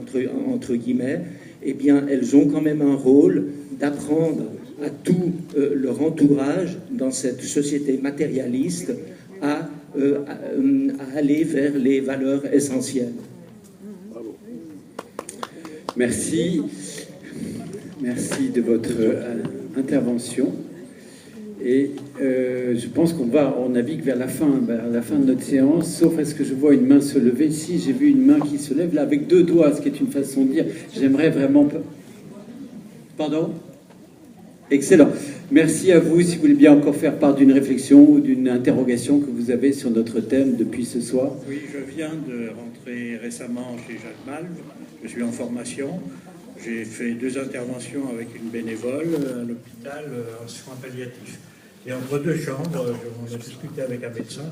entre guillemets, eh bien, elles ont quand même un rôle d'apprendre à tout leur entourage dans cette société matérialiste à aller vers les valeurs essentielles. Bravo. Merci. Merci de votre intervention. Et je pense qu'on navigue vers la fin de notre séance, sauf est-ce que je vois une main se lever. Si, j'ai vu une main qui se lève là avec 2 doigts, ce qui est une façon de dire j'aimerais vraiment... Pardon ? Excellent. Merci à vous. Si vous voulez bien encore faire part d'une réflexion ou d'une interrogation que vous avez sur notre thème depuis ce soir. Oui, je viens de rentrer récemment chez Jacques Malve. Je suis en formation. J'ai fait 2 interventions avec une bénévole à l'hôpital en soins palliatifs. Et entre 2 chambres, on a discuté avec un médecin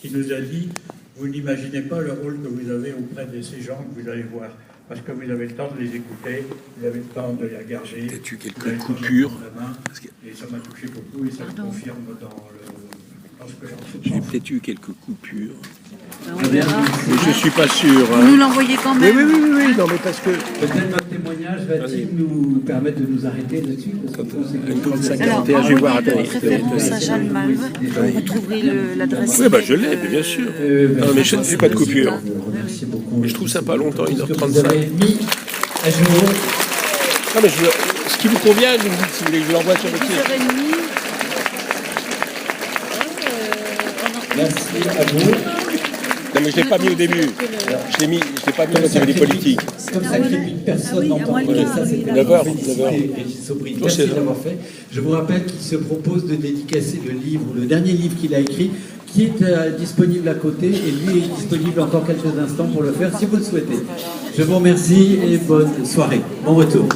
qui nous a dit « Vous n'imaginez pas le rôle que vous avez auprès de ces gens que vous allez voir. Parce que vous avez le temps de les écouter, vous avez le temps de les regarder. Il y a eu quelques coupures. Et ça m'a touché beaucoup et ça me confirme dans ce que j'en sais. J'ai peut-être eu quelques coupures. On verra. Mais je ne suis pas sûr. Vous nous l'envoyez quand même. Oui, non, mais parce que... Peut-être notre témoignage va-t-il nous permettre de nous arrêter là-dessus Alors, envoyez votre référence à Jeanne Malve. Vous trouverez l'adresse. Oui, je l'ai, bien sûr. Non, mais je ne fais pas de coupure. Mais je trouve ça pas longtemps, 1h35. Non, mais ce qui vous convient, vous me dites si vous voulez que je l'envoie sur le pied. Merci à vous. Non, mais je ne l'ai pas mis au début. Je l'ai pas mis au niveau des politiques. Comme ça, crépite, personne n'entend. Ça, c'était 9h. Merci d'avoir fait. Je vous rappelle qu'il se propose de dédicacer le dernier livre qu'il a écrit, qui est disponible à côté, et lui est disponible encore quelques instants pour le faire, si vous le souhaitez. Je vous remercie et bonne soirée. Bon retour.